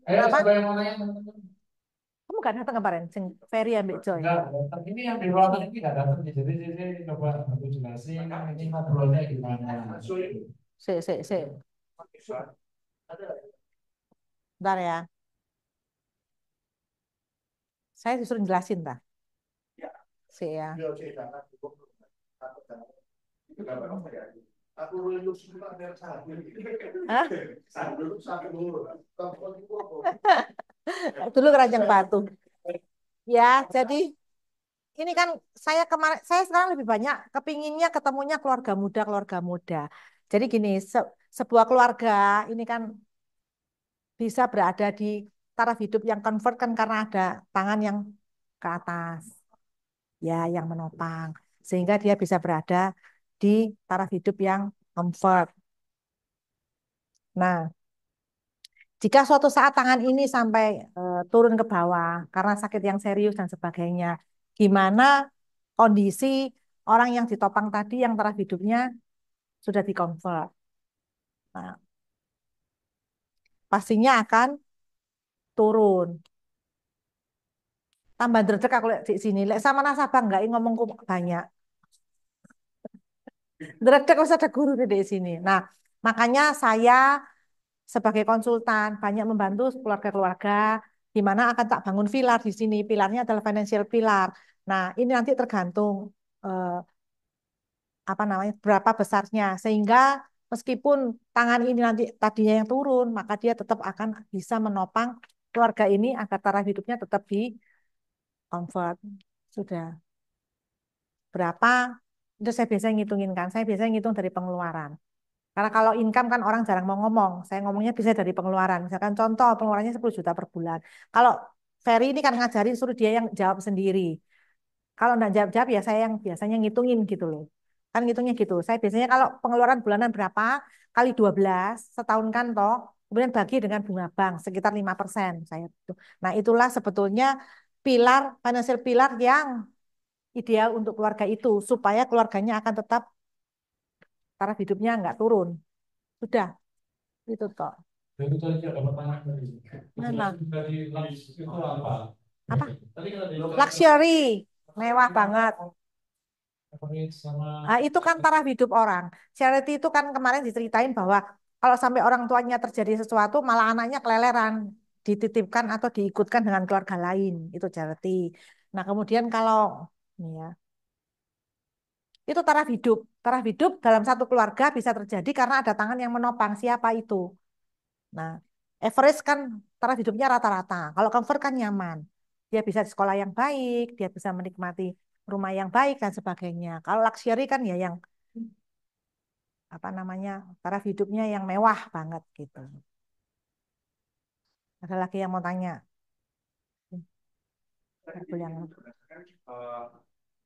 Ayo, Apa? siapa yang mau nanya? Kamu gak datang kemarin, sing Ferry ambil Joy. Enggak, datang. Ini yang di ruangan ini nggak datang. Jadi saya coba aku jelasin ini ngobrolnya gimana. Si. Bentar ya. Saya disuruh jelasin, dah. Si ya. Hah? Dulu keranjang batu. Ya, jadi ini kan saya sekarang lebih banyak kepinginnya ketemunya keluarga muda. Jadi gini, sebuah keluarga ini kan bisa berada di taraf hidup yang convert kan karena ada tangan yang ke atas, ya, yang menopang, sehingga dia bisa berada di taraf hidup yang comfort. Nah, jika suatu saat tangan ini sampai turun ke bawah karena sakit yang serius dan sebagainya, gimana kondisi orang yang ditopang tadi yang taraf hidupnya sudah dikonvert. Nah, pastinya akan turun. Tambah dredeg aku lihat di sini. Lek sama nasabah nggak ngomongku banyak. Dredeg harus ada guru di sini. Nah, makanya saya sebagai konsultan banyak membantu keluarga-keluarga di mana akan tak bangun pilar di sini. Pilarnya adalah financial pilar. Nah, ini nanti tergantung eh, apa namanya berapa besarnya sehingga meskipun tangan ini nanti tadinya yang turun, maka dia tetap akan bisa menopang keluarga ini agar taraf hidupnya tetap di convert. Sudah berapa? Itu saya biasanya ngitungin kan. Saya biasanya ngitung dari pengeluaran. Karena kalau income kan orang jarang mau ngomong. Saya ngomongnya bisa dari pengeluaran. Misalkan contoh pengeluarannya 10 juta per bulan. Kalau Ferry ini kan ngajarin suruh dia yang jawab sendiri. Kalau enggak jawab-jawab ya saya yang biasanya ngitungin gitu loh. Kan ngitungnya gitu. Saya biasanya kalau pengeluaran bulanan berapa kali 12 setahun kan toh. Kemudian bagi dengan bunga bank sekitar 5% saya itu. Nah, itulah sebetulnya pilar financial pilar yang ideal untuk keluarga itu supaya keluarganya akan tetap taraf hidupnya nggak turun. Sudah, itu toh. Jadi tadi ada pertanyaan dari Mana? dari itu apa? Apa? Tadi kalau di Luxury, mewah banget. average sama Nah, itu kan taraf hidup orang. Charity itu kan kemarin diceritain bahwa kalau sampai orang tuanya terjadi sesuatu, malah anaknya keleleran, dititipkan atau diikutkan dengan keluarga lain. Itu charity. Nah, kemudian kalau ini ya, itu taraf hidup. Taraf hidup dalam satu keluarga bisa terjadi karena ada tangan yang menopang. Siapa itu? Nah, average kan taraf hidupnya rata-rata. Kalau comfort kan nyaman. Dia bisa di sekolah yang baik, dia bisa menikmati rumah yang baik dan sebagainya. Kalau luxury kan ya yang apa namanya taraf hidupnya yang mewah banget gitu. Ada lagi yang mau tanya? Aku yang berdasarkan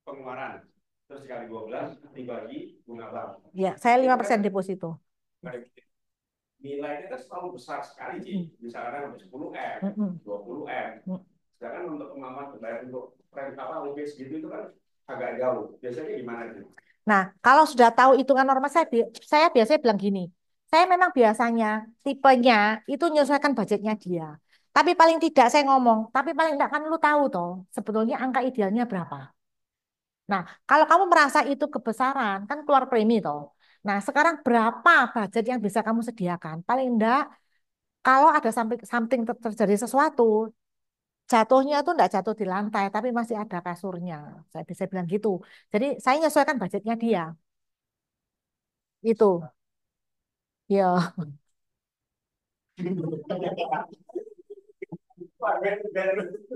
pengeluaran terus dikali 12 dibagi bunga bank. ya saya 5% deposito. Nilainya kan selalu besar sekali sih. Misalkan untuk 10M, 20M. Sedangkan untuk kemampuan bayar untuk rent apa mobil segitu itu kan agak jauh. Biasanya gimana itu? Nah, kalau sudah tahu hitungan normal saya biasanya bilang gini. Saya memang biasanya tipenya itu menyesuaikan budgetnya dia. Tapi paling tidak saya ngomong, tapi paling tidak kan lu tahu toh sebetulnya angka idealnya berapa. Nah, kalau kamu merasa itu kebesaran, kan keluar premi toh. Nah, sekarang berapa budget yang bisa kamu sediakan? Paling enggak, kalau ada something terjadi sesuatu, jatuhnya tuh enggak jatuh di lantai, tapi masih ada kasurnya. Saya bisa bilang gitu. Jadi, saya menyesuaikan budgetnya dia. Itu. Ya.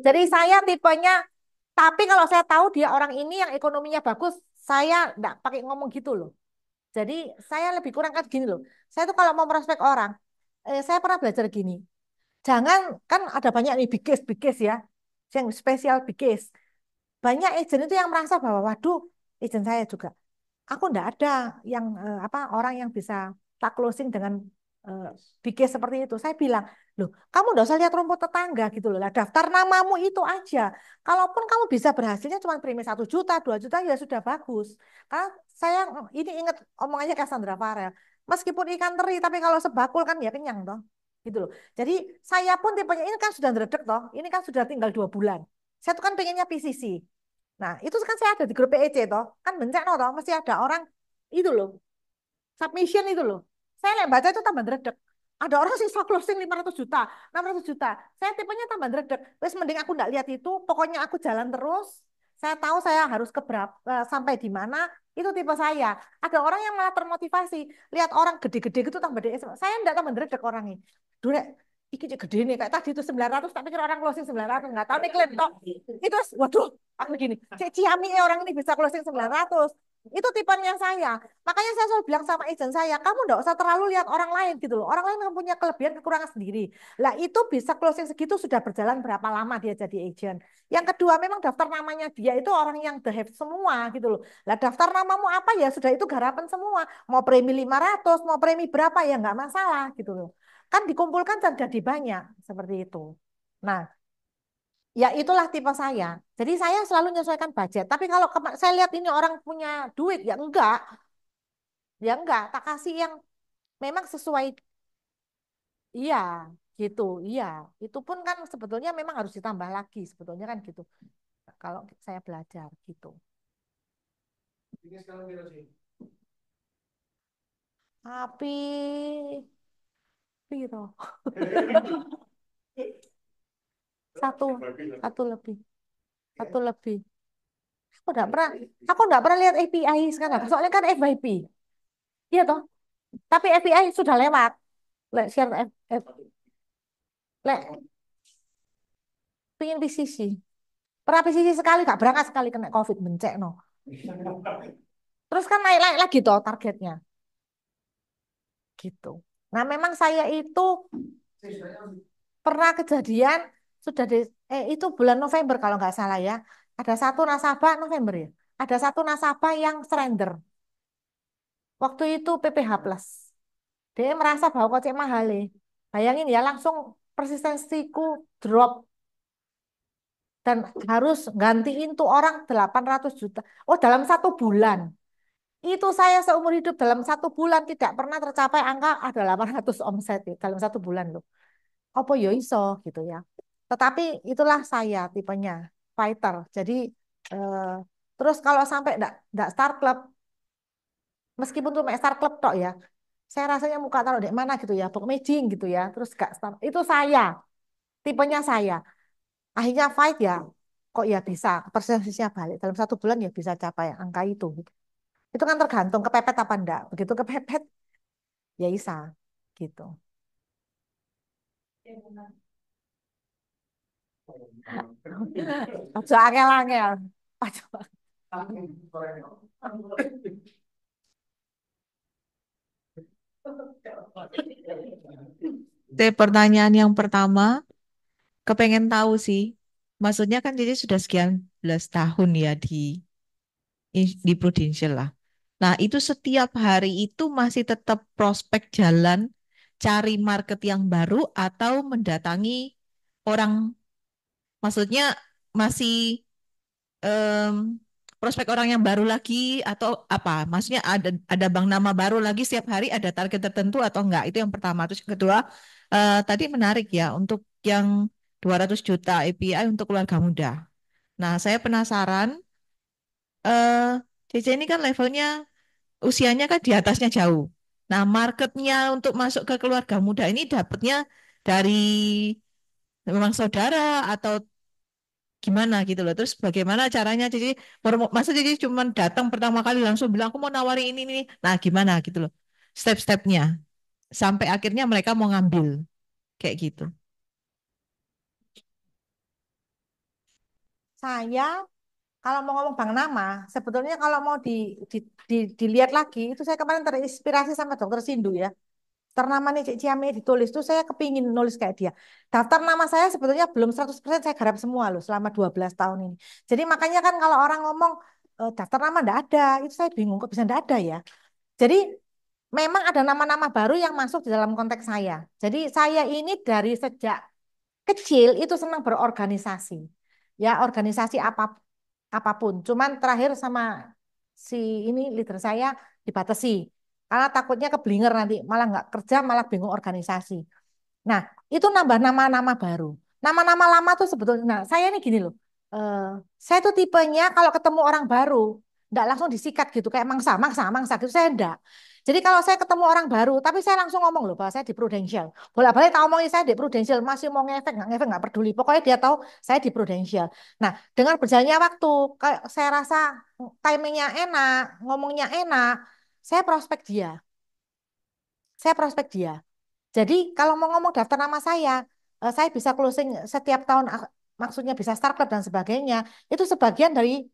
Jadi, saya tipenya, tapi kalau saya tahu dia orang ini yang ekonominya bagus, saya enggak pakai ngomong gitu loh. Jadi, saya lebih kurang kan gini loh. Saya tuh kalau mau prospek orang, saya pernah belajar gini. Jangan, kan ada banyak nih big case ya, yang spesial big case. Banyak agent itu yang merasa bahwa, waduh, agent saya juga. Aku enggak ada yang apa orang yang bisa tak closing dengan eh, big case seperti itu. Saya bilang, loh, kamu enggak usah lihat rumput tetangga gitu loh. Lah, daftar namamu itu aja. Kalaupun kamu bisa berhasilnya cuma premi 1 juta, 2 juta ya sudah bagus. Karena saya ini ingat omongannya Cassandra Farel. Meskipun ikan teri, tapi kalau sebakul kan ya kenyang toh. Gitu loh. Jadi saya pun tipenya ini kan sudah ndredeg toh. Ini kan sudah tinggal 2 bulan. Saya tuh kan pengennya PCC. Nah, itu kan saya ada di grup PEC toh. Kan bencana toh, masih ada orang itu loh, submission itu loh. Saya lihat baca itu tambah dredeg. Ada orang sih closing 500 juta, 600 juta. Saya tipenya tambah dredeg. Wes mending aku nggak lihat itu, pokoknya aku jalan terus. Saya tahu saya harus ke sampai di mana, itu tipe saya. Ada orang yang malah termotivasi. Lihat orang gede-gede gitu tambah DS. Saya enggak tambah dredeg orang ini. Dulu iki gede nih kayak tadi itu 900 tapi kira orang closing 900 nggak tahu nih klaim tok. Itu waduh aku gini, cek ciami orang ini bisa closing 900. Itu tipenya saya. Makanya saya selalu bilang sama agent saya, kamu enggak usah terlalu lihat orang lain gitu loh. Orang lain kan punya kelebihan kekurangan sendiri. Lah itu bisa closing segitu sudah berjalan berapa lama dia jadi agent. Yang kedua memang daftar namanya dia itu orang yang the have semua gitu loh. Lah daftar namamu apa ya sudah itu garapan semua. Mau premi 500, mau premi berapa ya nggak masalah gitu loh. Kan dikumpulkan dan jadi banyak seperti itu. Nah, Ya itulah tipe saya. Jadi saya selalu menyesuaikan budget. Tapi kalau saya lihat ini orang punya duit, ya enggak. Tak kasih yang memang sesuai. Iya, gitu. Iya, itu pun kan sebetulnya memang harus ditambah lagi. Sebetulnya kan gitu. Kalau saya belajar gitu. Ini sekarang kira sih. Tapi, piro? Satu, satu lebih, satu lebih. Aku enggak pernah lihat API sekarang. Soalnya kan FYP. Iya toh. Tapi API sudah lewat. Lek share lek pingin PCC. Pernah PCC sekali gak berangkat sekali kena COVID bencek no. Terus kan naik lagi toh targetnya gitu. Nah, memang saya itu pernah kejadian sudah itu bulan November kalau nggak salah ya. Ada satu nasabah November ya. Ada satu nasabah yang surrender. Waktu itu PPH plus. Dia merasa bahwa kocek mahal. Bayangin ya langsung persistensiku drop dan harus gantiin tuh orang 800 juta. Oh, dalam 1 bulan. Itu saya seumur hidup dalam 1 bulan tidak pernah tercapai angka ada 800 omset ya, dalam 1 bulan loh. Apa yo iso gitu ya. Tetapi itulah saya tipenya fighter. Jadi eh, terus kalau sampai enggak start club, meskipun tuh start club tok ya, saya rasanya muka taruh di mana gitu ya, bookmaging gitu ya. Terus gak start. Itu saya, tipenya saya. Akhirnya fight ya, kok ya bisa persisnya balik dalam 1 bulan ya bisa capai angka itu. Itu kan tergantung kepepet apa enggak. Begitu kepepet ya bisa gitu. Aja angel-angel. Aja. Pertanyaan yang pertama, kepengen tahu sih. Maksudnya kan jadi sudah sekian belas tahun ya di Prudential lah. Nah, itu setiap hari itu masih tetap prospek jalan cari market yang baru atau mendatangi orang, maksudnya masih em, prospek orang yang baru lagi atau apa? Maksudnya ada bank nama baru lagi setiap hari ada target tertentu atau enggak? Itu yang pertama. Terus yang kedua, tadi menarik ya untuk yang 200 juta API untuk keluarga muda. Nah, saya penasaran, eh CC ini kan levelnya usianya kan di atasnya jauh. Nah, marketnya untuk masuk ke keluarga muda ini dapatnya dari memang saudara atau gimana gitu loh. Terus bagaimana caranya Cici, masa Cici cuma datang pertama kali langsung bilang aku mau nawari ini. Nah, gimana gitu loh. Step-stepnya sampai akhirnya mereka mau ngambil kayak gitu. Saya kalau mau ngomong Bang Nama, sebetulnya kalau mau dilihat lagi, itu saya kemarin terinspirasi sama Dokter Sindu ya. Daftar nama nih Cik Ciame ditulis tuh saya kepingin nulis kayak dia. Daftar nama saya sebetulnya belum 100% saya garap semua loh selama 12 tahun ini. Jadi makanya kan kalau orang ngomong daftar nama enggak ada, itu saya bingung kok bisa enggak ada ya. Jadi memang ada nama-nama baru yang masuk di dalam konteks saya. Jadi saya ini dari sejak kecil itu senang berorganisasi. Ya, organisasi apapun. Cuman terakhir sama si ini leader saya dibatasi. Karena takutnya keblinger nanti, malah nggak kerja, malah bingung organisasi. Nah, itu nambah nama-nama baru. Nama-nama lama tuh sebetulnya, nah saya ini gini loh, eh, saya tuh tipenya kalau ketemu orang baru, nggak langsung disikat gitu, kayak mangsa, mangsa, mangsa gitu, saya enggak. Jadi kalau saya ketemu orang baru, tapi saya langsung ngomong loh bahwa saya di Prudential. Bolak-balik tak omongin saya di Prudential, masih mau ngefek, nggak peduli. Pokoknya dia tahu saya di Prudential. Nah, dengan berjalannya waktu, kayak saya rasa timingnya enak, ngomongnya enak, saya prospek dia. Saya prospek dia. Jadi kalau mau ngomong daftar nama saya bisa closing setiap tahun, maksudnya bisa start club dan sebagainya. Itu sebagian dari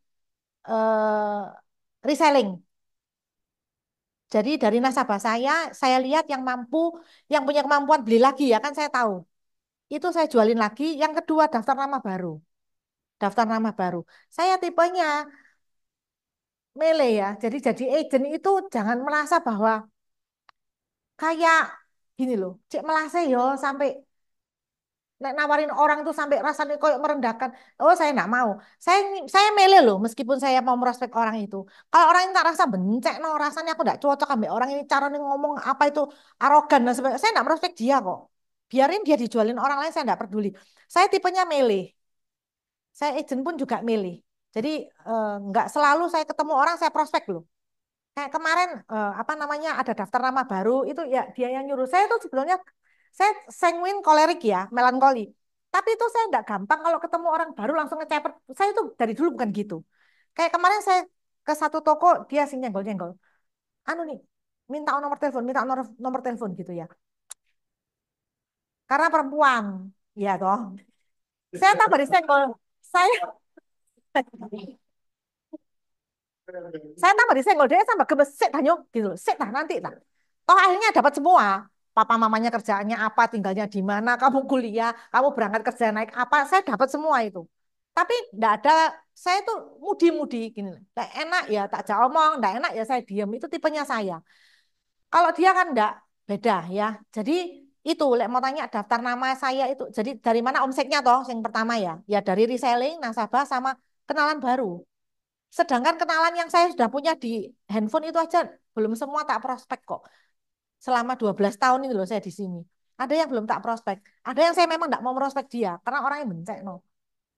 reselling. Jadi dari nasabah saya lihat yang mampu, yang punya kemampuan beli lagi ya kan saya tahu. Itu saya jualin lagi. Yang kedua daftar nama baru. Daftar nama baru. Saya tipenya mele ya. Jadi agent itu jangan merasa bahwa kayak gini loh. Cek melase yo sampai nek nawarin orang tuh sampai rasanya kayak merendahkan. Oh, saya enggak mau. Saya milih loh meskipun saya mau merospek orang itu. Kalau orang ini tak rasa bencek no, rasanya aku enggak cocok ambil orang ini cara ngomong apa itu arogan dan sebagainya. Saya enggak merospek dia kok. Biarin dia dijualin orang lain saya enggak peduli. Saya tipenya milih. Saya agent pun juga milih. Jadi enggak selalu saya ketemu orang saya prospek loh. Kayak kemarin apa namanya ada daftar nama baru itu ya dia yang nyuruh. Saya tuh sebetulnya saya sanguin kolerik ya, melankoli. Tapi itu saya enggak gampang kalau ketemu orang baru langsung ngecepet. Saya tuh dari dulu bukan gitu. Kayak kemarin saya ke satu toko dia sih nyenggol-nyenggol. Anu nih, minta minta nomor telepon gitu ya. Karena perempuan, ya toh. Saya tak senggol. Saya Saya tambah disenggol dia tambah gemes sik dah nyok gitu loh. Sik dah nanti lah. Toh akhirnya dapat semua. Papa mamanya kerjaannya apa, tinggalnya di mana, kamu kuliah, kamu berangkat kerja naik apa, saya dapat semua itu. Tapi enggak ada saya tuh mudi-mudi gini. Enggak enak ya tak jawab omong, enggak enak ya saya diam. Itu tipenya saya. Kalau dia kan enggak beda ya. Jadi itu lek mau tanya daftar nama saya itu. Jadi dari mana omsetnya toh yang pertama ya? Ya dari reselling, nasabah sama kenalan baru. Sedangkan kenalan yang saya sudah punya di handphone itu aja belum semua tak prospek kok. Selama 12 tahun ini loh saya di sini. Ada yang belum tak prospek. Ada yang saya memang tidak mau merospek dia karena orangnya bencek no.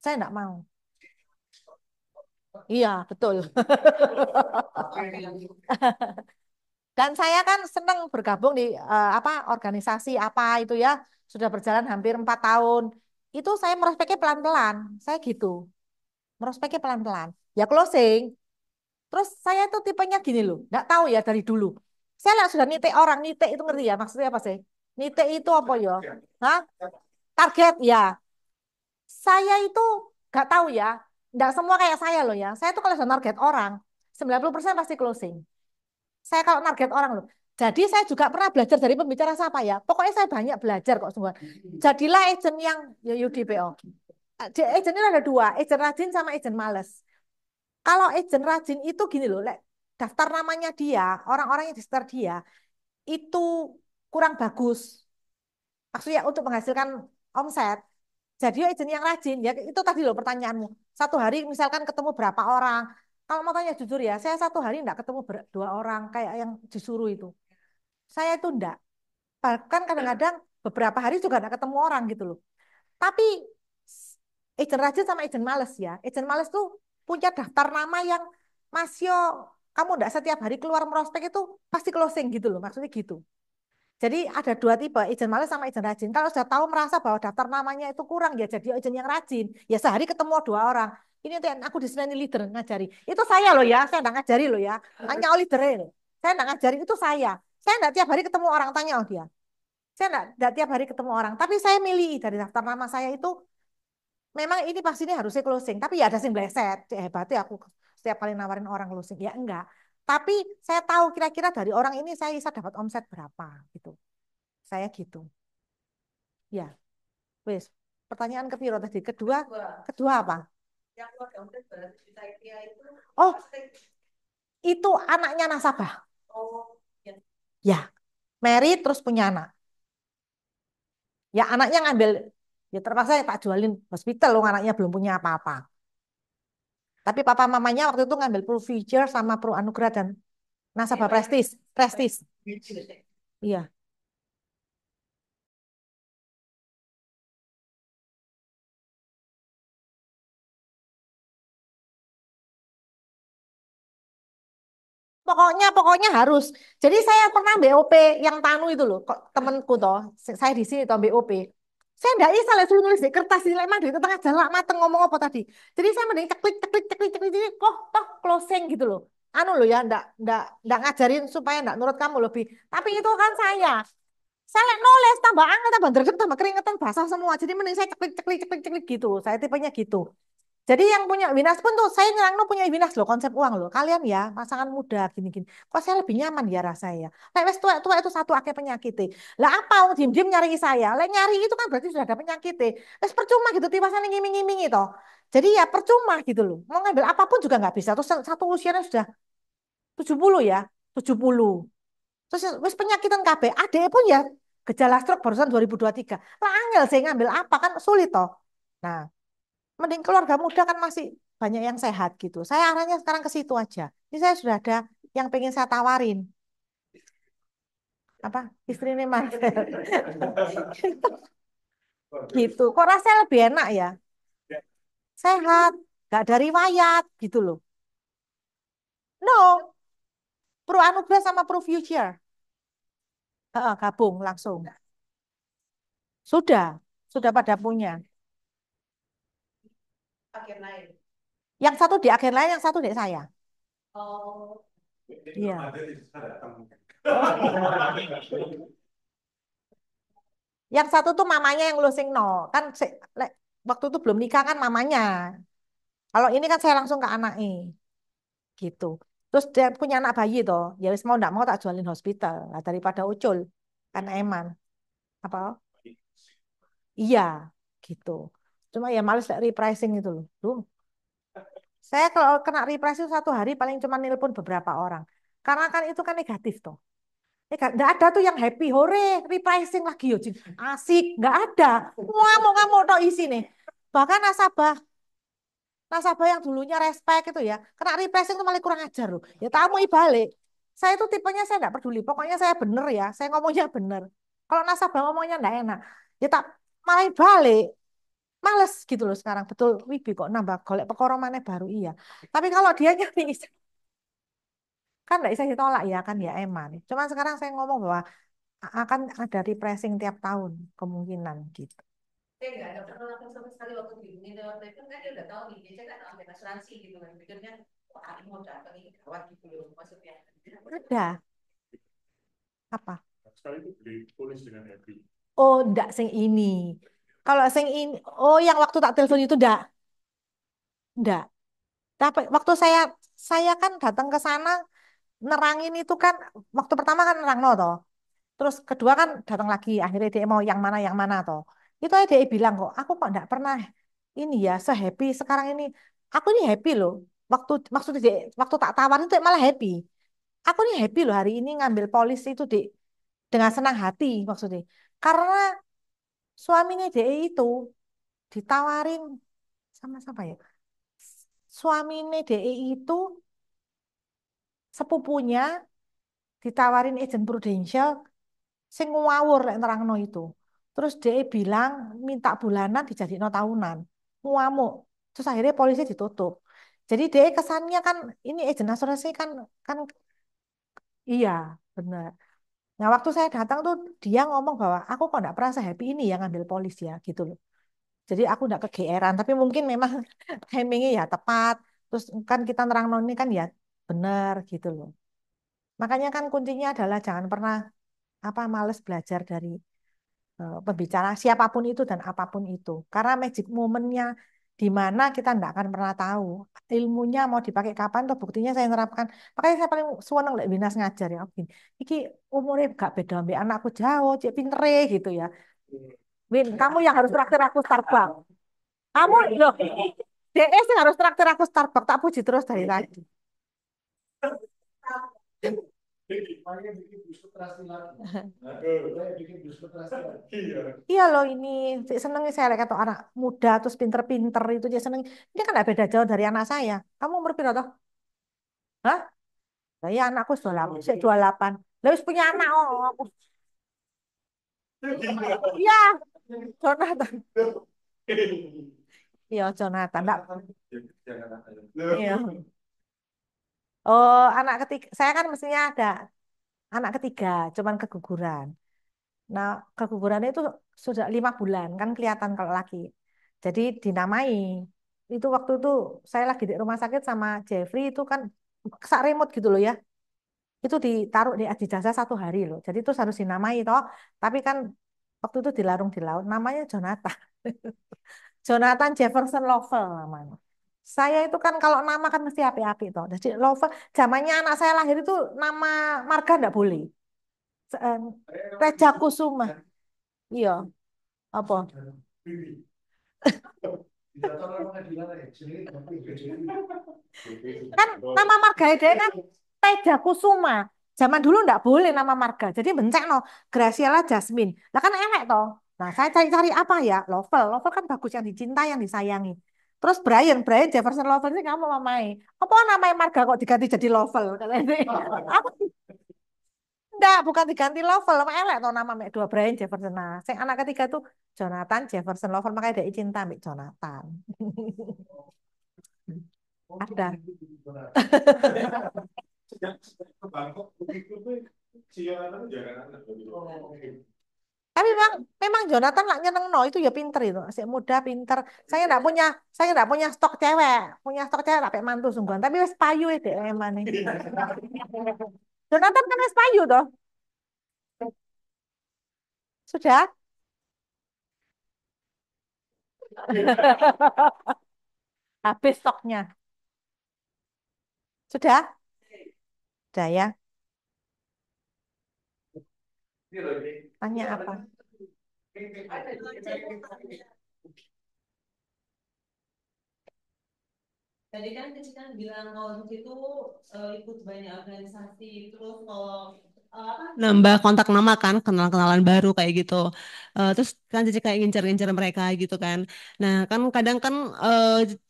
Saya tidak mau. Iya, betul. Dan saya kan senang bergabung di apa organisasi apa itu ya. Sudah berjalan hampir 4 tahun. Itu saya merospeknya pelan-pelan. Saya gitu. Merospeknya pelan-pelan. Ya closing. Terus saya tuh tipenya gini loh, nggak tahu ya dari dulu. Saya lah sudah nitik orang, nitik itu ngerti ya maksudnya apa sih? Nitik itu apa ya? Hah? Target ya. Saya itu nggak tahu ya, nggak semua kayak saya loh ya. Saya tuh kalau sudah target orang, 90% pasti closing. Saya kalau target orang loh. Jadi saya juga pernah belajar dari pembicara siapa ya. Pokoknya saya banyak belajar kok semua. Jadilah agent yang ya UDPO. Agent ini ada dua, agent rajin sama agent males. Kalau agent rajin itu gini loh, daftar namanya dia, orang-orang yang di sekitar dia, itu kurang bagus. Maksudnya untuk menghasilkan omset. Jadi agent yang rajin, ya itu tadi loh pertanyaanmu. Satu hari misalkan ketemu berapa orang. Kalau mau tanya jujur ya, saya satu hari enggak ketemu dua orang kayak yang disuruh itu. Saya itu enggak. Bahkan kadang-kadang beberapa hari juga enggak ketemu orang gitu loh. Tapi agent rajin sama agent males ya. Agent males tuh punya daftar nama yang Mas Yo, kamu enggak setiap hari keluar merospek itu pasti closing gitu loh. Maksudnya gitu. Jadi ada dua tipe, agent males sama agent rajin. Kalau sudah tahu merasa bahwa daftar namanya itu kurang ya jadi agent yang rajin. Ya sehari ketemu dua orang. Ini aku di sini leader ngajari. Itu saya loh ya, saya enggak ngajari loh ya. Tanya leader loh. Saya enggak ngajari, itu saya. Saya enggak tiap hari ketemu orang, tanya oh dia. Saya enggak tiap hari ketemu orang. Tapi saya milih dari daftar nama saya itu memang ini pasti ini harusnya closing, tapi ya ada yang bleset. Hebatnya aku setiap kali nawarin orang closing. Ya enggak. Tapi saya tahu kira-kira dari orang ini saya bisa dapat omset berapa gitu. Saya gitu. Ya, wes. Pertanyaan kepiro tadi? Kedua apa? Oh, itu anaknya nasabah. Ya, married terus punya anak. Ya, anaknya ngambil, ya terpaksa ya tak jualin hospital loh, anaknya belum punya apa-apa. Tapi papa mamanya waktu itu ngambil Pro Future sama Pro Anugerah dan nasabah prestis. Prestis. Iya. Pokoknya harus. Jadi saya pernah BOP yang Tanu itu loh, kok temenku toh, saya di sini toh BOP. Saya enggak bisa lah suruh nulis di kertas di lemah di tengah jalan mateng ngomong apa tadi. Jadi saya mending ceklik ceklik ceklik ceklik ceklik kok toh closing gitu loh. Anu loh ya, enggak ngajarin supaya enggak nurut kamu lebih. Tapi itu kan saya nulis tambah angin tambah dredeg tambah keringetan basah semua. Jadi mending saya ceklik ceklik ceklik ceklik gitu. Saya tipenya gitu. Jadi yang punya Winas pun tuh saya nyerang punya Winas loh konsep uang loh. Kalian ya pasangan muda gini-gini. Kok saya lebih nyaman ya rasanya. Lek wis tua-tua itu satu akeh penyakit. Lah apa diem-diem nyari saya. Lek nyari itu kan berarti sudah ada penyakit. Wis percuma gitu tiba sana ngiming-ngimingi toh. Jadi ya percuma gitu loh. Mau ngambil apapun juga nggak bisa. Terus satu usianya sudah 70 ya. 70. Terus wis penyakitan KB. Adek pun ya gejala stroke barusan 2023. Lah angel saya ngambil apa kan sulit toh. Nah, mending keluarga muda kan masih banyak yang sehat gitu. Saya arahnya sekarang ke situ aja. Ini saya sudah ada yang pengen saya tawarin. Apa? Istrinya Marvel. Gitu. Kok rasanya lebih enak ya? Sehat, nggak ada riwayat gitu loh. No, Pro Anugerah sama Pro Future. Heeh, gabung langsung. Sudah pada punya. Akhir lain. Yang satu di agen lain, yang satu di saya. Oh. Iya. Yang satu tuh mamanya yang losing no. Kan waktu itu belum nikah kan mamanya. Kalau ini kan saya langsung ke anaknya. Gitu. Terus dia punya anak bayi toh. Ya wis mau ndak mau tak jualin hospital. Nah, daripada ucul. Kan eman. Apa? Iya. Gitu. Cuma ya males repricing itu loh. Duh, saya kalau kena repricing satu hari paling cuma nelpon beberapa orang. Karena kan itu kan negatif toh. Nggak ada tuh yang happy, hore, repricing lagi yo, Cing. Asik, nggak ada. Ngamuk-ngamuk toh isi nih. Bahkan nasabah yang dulunya respect itu ya, kena repricing itu malah kurang ajar loh. Ya tamu balik. Saya itu tipenya saya nggak peduli. Pokoknya saya bener ya, saya ngomongnya bener. Kalau nasabah ngomongnya nggak enak, ya tak malah balik. Males gitu loh sekarang. Betul, Wibi kok nambah golek perkara maneh baru iya. Tapi kalau dia nyari kan nggak bisa ditolak ya kan ya eman. Cuman sekarang saya ngomong bahwa akan ada repricing tiap tahun kemungkinan gitu. Saya nggak ada pengalaman sama sekali waktu di Indonesia waktu itu kan dia udah tahu nih dia kan ambil asuransi gitu kan pikirnya wah ini mau datang ini gawat gitu loh maksudnya Ada apa? Sekali itu beli polis dengan happy. Oh, enggak sing ini. Kalau sing ini, oh yang waktu tak telepon itu enggak. Tapi waktu saya kan datang ke sana nerangin itu kan waktu pertama kan nerang no toh. Terus kedua kan datang lagi akhirnya dia mau yang mana toh. Itu aja dia bilang kok, aku kok enggak pernah ini ya sehappy sekarang ini. Aku ini happy loh. Maksudnya waktu tak tawarin itu malah happy. Aku ini happy loh hari ini ngambil polis itu dengan senang hati maksudnya. Karena suaminya dia itu ditawarin sama siapa ya? Suaminya dia itu sepupunya ditawarin agent Prudential sing ngawur lek nerangno itu. Terus dia bilang minta bulanan dijadiin tahunan. Ngamuk. Terus akhirnya polisi ditutup. Jadi dia kesannya kan ini agent asuransi kan kan iya, benar. Nah, waktu saya datang tuh dia ngomong bahwa aku kok enggak pernah happy ini yang ngambil polis ya gitu loh. Jadi aku enggak kegeeran, tapi mungkin memang timingnya ya tepat. Terus kan kita nerang ini kan ya benar gitu loh. Makanya kan kuncinya adalah jangan pernah males belajar dari pembicara siapapun itu dan apapun itu. Karena magic momennya di mana kita tidak akan pernah tahu ilmunya mau dipakai kapan tuh buktinya saya nerapkan. Makanya saya paling seneng lek Winas ngajar ya. Oke. Iki umurnya gak beda ambek anakku jauh, cek pintere gitu ya. Win, kamu yang harus traktir aku Starbucks. Kamu loh, DS yang harus traktir aku Starbucks. Tak puji terus dari tadi. Makanya bikin bus ketrasi lagi. Makanya bikin bus ketrasi lagi. Iya. Iya loh ini seneng saya lihat kata anak muda terus pinter-pinter itu dia seneng. Dia kan gak beda jauh dari anak saya. Kamu umur berapa toh? Hah? Lah ya anakku sudah 28. Lah wis punya anak oh. Iya, Jonathan. Iya, Jonathan. Nggak. Iya. Oh, anak ketiga. Saya kan mestinya ada anak ketiga, cuman keguguran. Nah, keguguran itu sudah 5 bulan, kan kelihatan kalau laki. Jadi dinamai. Itu waktu itu saya lagi di rumah sakit sama Jeffrey itu kan sak remote gitu loh ya. Itu ditaruh di adijasa 1 hari loh. Jadi itu harus dinamai toh. Tapi kan waktu itu dilarung di laut. Namanya Jonathan. Jonathan Jefferson Lovell namanya. Saya itu kan kalau nama kan mesti api-api toh. Jadi Lovell, zamannya anak saya lahir itu nama marga enggak boleh. Reja Kusuma. Iya, apa? Kan nama marga dia kan Teja Kusuma. Zaman dulu nggak boleh nama marga. Jadi benceng no Graciela Jasmine. Lah kan enak toh. Nah, saya cari-cari apa ya? Lovel. Lovel kan bagus yang dicintai, yang disayangi. Terus Brian Jefferson Lovel ini kamu mamai. Apa namanya marga kok diganti jadi Lovel? Katanya. Apa? Enggak, bukan diganti Lovel. Emang elek toh nama mek dua Brian Jefferson. Nah, sing anak ketiga tuh Jonathan Jefferson Lovel makanya dia cinta mek Jonathan. Ada. Ke Bangkok begitu tuh si Yolanda jarang anak begitu. Tapi memang Jonathan lah nyeneng no itu ya pinter itu, masih muda pinter. Saya enggak punya stok cewek, punya stok cewek tak pek mantu sungguhan. Tapi wes payu deh emang nih. Jonathan kan wes payu toh, sudah. Habis stoknya, sudah, sudah ya. Tanya apa? Tadi kan Cici kan bilang kalau Cici itu ikut banyak organisasi, terus kalau apa nambah kontak nama kan, kenal-kenalan baru kayak gitu. Terus kan Cici kayak ngincer-ngincer mereka gitu kan. Nah kan kadang kan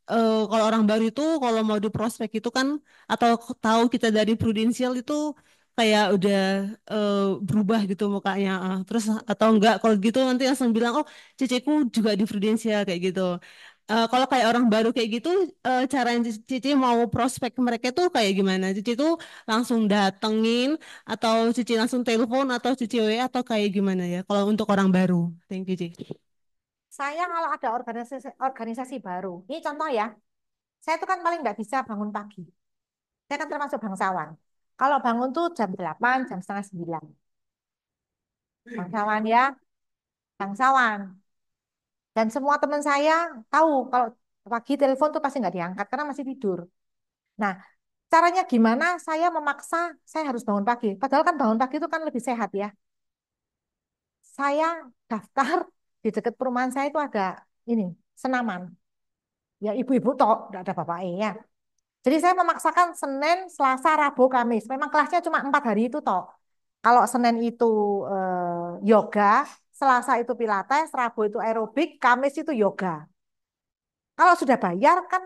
kalau orang baru itu kalau mau di prospek itu kan atau tahu kita dari Prudential itu kayak udah eh, berubah gitu mukanya. Terus atau enggak kalau gitu nanti langsung bilang oh Ciciku juga di Prudential kayak gitu. Kalau kayak orang baru kayak gitu, cara yang Cici mau prospek mereka tuh kayak gimana? Cici tuh langsung datengin, atau Cici langsung telepon, atau Cici WA, atau kayak gimana ya? Kalau untuk orang baru, thank you Cici. Saya kalau ada organisasi baru, ini contoh ya. Saya tuh kan paling nggak bisa bangun pagi. Saya kan termasuk bangsawan. Kalau bangun tuh jam 8, jam setengah 9. Bangsawan ya, bangsawan. Dan semua teman saya tahu kalau pagi telepon tuh pasti nggak diangkat karena masih tidur. Nah, caranya gimana saya memaksa saya harus bangun pagi. Padahal kan bangun pagi itu kan lebih sehat ya. Saya daftar di dekat perumahan saya itu ada ini, senaman. Ya ibu-ibu toh, nggak ada bapaknya ya. Jadi saya memaksakan Senin, Selasa, Rabu, Kamis. Memang kelasnya cuma 4 hari itu toh. Kalau Senin itu yoga, Selasa itu Pilates, Rabu itu aerobik, Kamis itu yoga. Kalau sudah bayar kan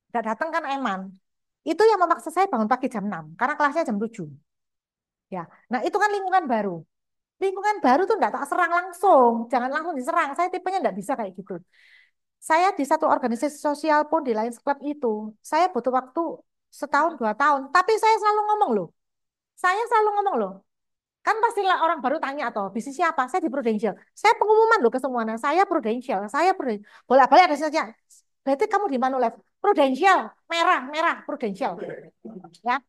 nggak datang kan eman. Itu yang memaksa saya bangun pagi jam 6 karena kelasnya jam 7. Ya. Nah, itu kan lingkungan baru. Lingkungan baru tuh enggak tak serang langsung. Jangan langsung diserang. Saya tipenya enggak bisa kayak gitu. Saya di satu organisasi sosial pun di Lions Club itu, saya butuh waktu setahun 2 tahun. Tapi saya selalu ngomong loh. Saya selalu ngomong loh. Kan pastilah orang baru tanya atau bisnis siapa? Saya di Prudential. Saya pengumuman loh ke semuanya. Saya Prudential. Saya Prudential. Bolak-balik ada saja. Berarti kamu di Manulife? Prudential. Merah, merah. Prudential. Ya.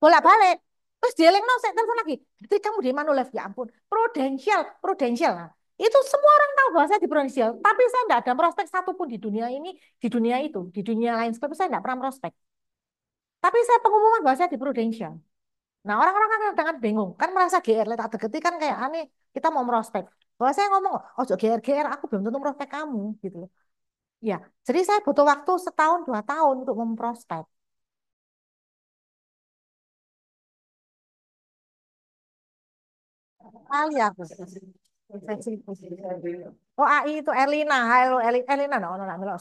Bolak-balik. Terus dia no, saya telepon lagi. Berarti kamu di Manulife? Ya ampun. Prudential. Prudential. Nah, itu semua orang tahu bahwa saya di Prudential. Tapi saya tidak ada prospek satupun di dunia ini. Di dunia itu. Di dunia lain. Tapi saya tidak pernah prospek. Tapi saya pengumuman bahwa saya di Prudential. Nah, orang-orang kan kadang bingung, kan merasa GR, tak degeti kan kayak aneh, kita mau merospek. Bahwa saya ngomong, oh GR, aku belum tentu merospek kamu, gitu loh. Ya, jadi saya butuh waktu setahun 2 tahun untuk memprospek. Kali aku. Oh AI itu Erlina, halo Erlina, no, no, no,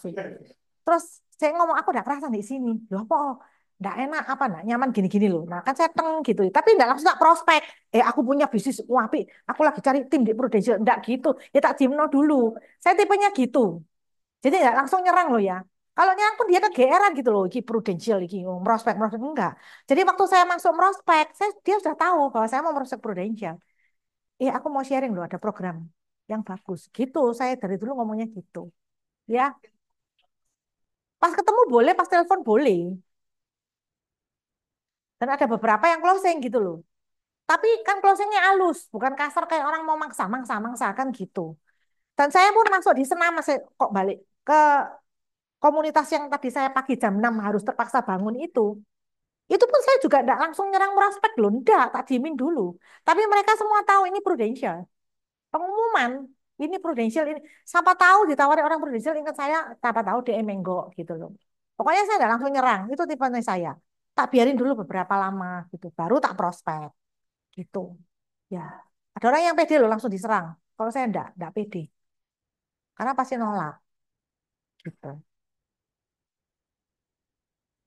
Terus saya ngomong aku udah kerasan di sini, loh apa? Nggak enak apa nggak nyaman gini-gini loh. Nah kan saya teng gitu, tapi nggak langsung tak prospek. Aku punya bisnis wapi, aku lagi cari tim di Prudential, nggak gitu. Ya tak dimno dulu. Saya tipenya gitu. Jadi nggak langsung nyerang loh ya. Kalau nyerang pun dia kegeeran gitu loh, iki Prudential, iki merospek enggak. Jadi waktu saya masuk merospek, dia sudah tahu bahwa saya mau merospek Prudential. Aku mau sharing loh, ada program yang bagus. Gitu, saya dari dulu ngomongnya gitu. Ya, pas ketemu boleh, pas telepon boleh. Dan ada beberapa yang closing gitu loh. Tapi kan closingnya halus, bukan kasar kayak orang mau maksa kan gitu. Dan saya pun masuk di senam, masih kok balik ke komunitas yang tadi saya pagi jam 6 harus terpaksa bangun itu. Itu pun saya juga enggak langsung nyerang prospek loh, enggak, tak diemin dulu. Tapi mereka semua tahu ini Prudential. Pengumuman, ini Prudential ini. Siapa tahu ditawari orang Prudential ingat saya, siapa tahu DM Menggo gitu loh. Pokoknya saya enggak langsung nyerang, itu tipenya saya. tak biarin dulu beberapa lama gitu, baru tak prospek gitu. Ya, ada orang yang pede loh langsung diserang. Kalau saya enggak pede, karena pasti nolak gitu.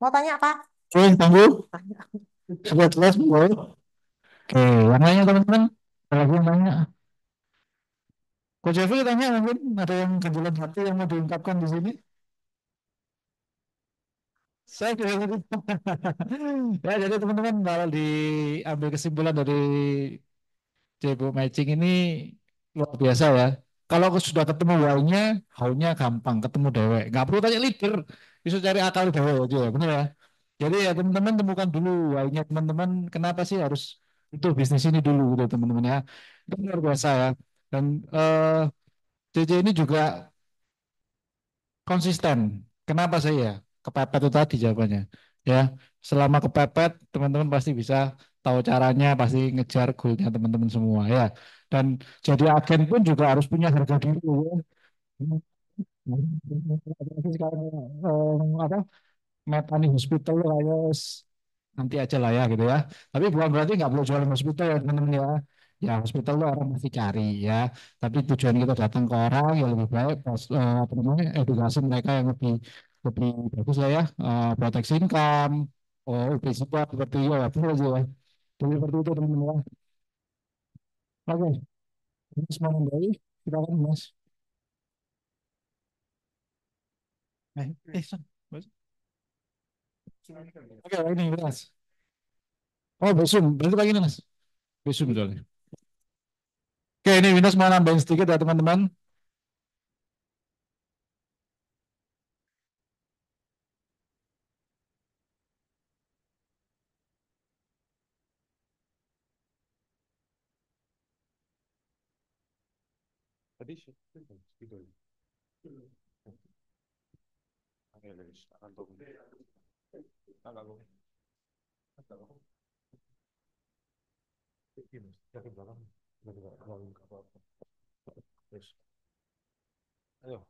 Mau tanya apa? Oke, tunggu. Tanya. Sudah jelas, Bu. Oke, yang lainnya teman-teman. Ada lagi yang tanya? Coach Jeffrey tanya mungkin ada yang kejulan hati yang mau diungkapkan di sini. Saya kira gitu. Ya, jadi teman-teman kalau diambil kesimpulan dari cebok matching ini luar biasa ya. Kalau sudah ketemu why-nya, how-nya gampang, ketemu dewek. Nggak perlu tanya leader, bisa cari akal dewek aja, benar ya. Jadi ya teman-teman temukan dulu why-nya teman-teman, kenapa sih harus itu bisnis ini dulu gitu teman-teman ya. Itu luar biasa ya. Dan JJ ini juga konsisten. Kenapa sih ya? Kepepet itu tadi jawabannya. Ya, selama kepepet, teman-teman pasti bisa tahu caranya, pasti ngejar goalnya teman-teman semua ya. Dan jadi agen pun juga harus punya harga diri ya. Sekarang apa Metani Hospital kayak nanti aja lah ya gitu ya. Tapi bukan berarti nggak perlu jualan hospital ya teman-teman ya. Ya hospital lo orang pasti cari ya. Tapi tujuan kita datang ke orang yang lebih baik, apa namanya edukasi mereka yang lebih lebih bagus lah ya. Proteksi income, oh obesitas seperti itu ya, betul aja ya. Jadi seperti itu teman-teman ya. Oke, Mas mau nambahi, silakan Mas. Son. Oke, ini Mas. Oh, besum, berarti pagi ini Mas. Besum soalnya. Oke, ini Windows mau nambahin sedikit ya teman-teman. Tadi gitu. Oke, guys, akan tunggu. Agak gue. Gini, dari belakang, dari belakang, apa-apa. Terus, ayo,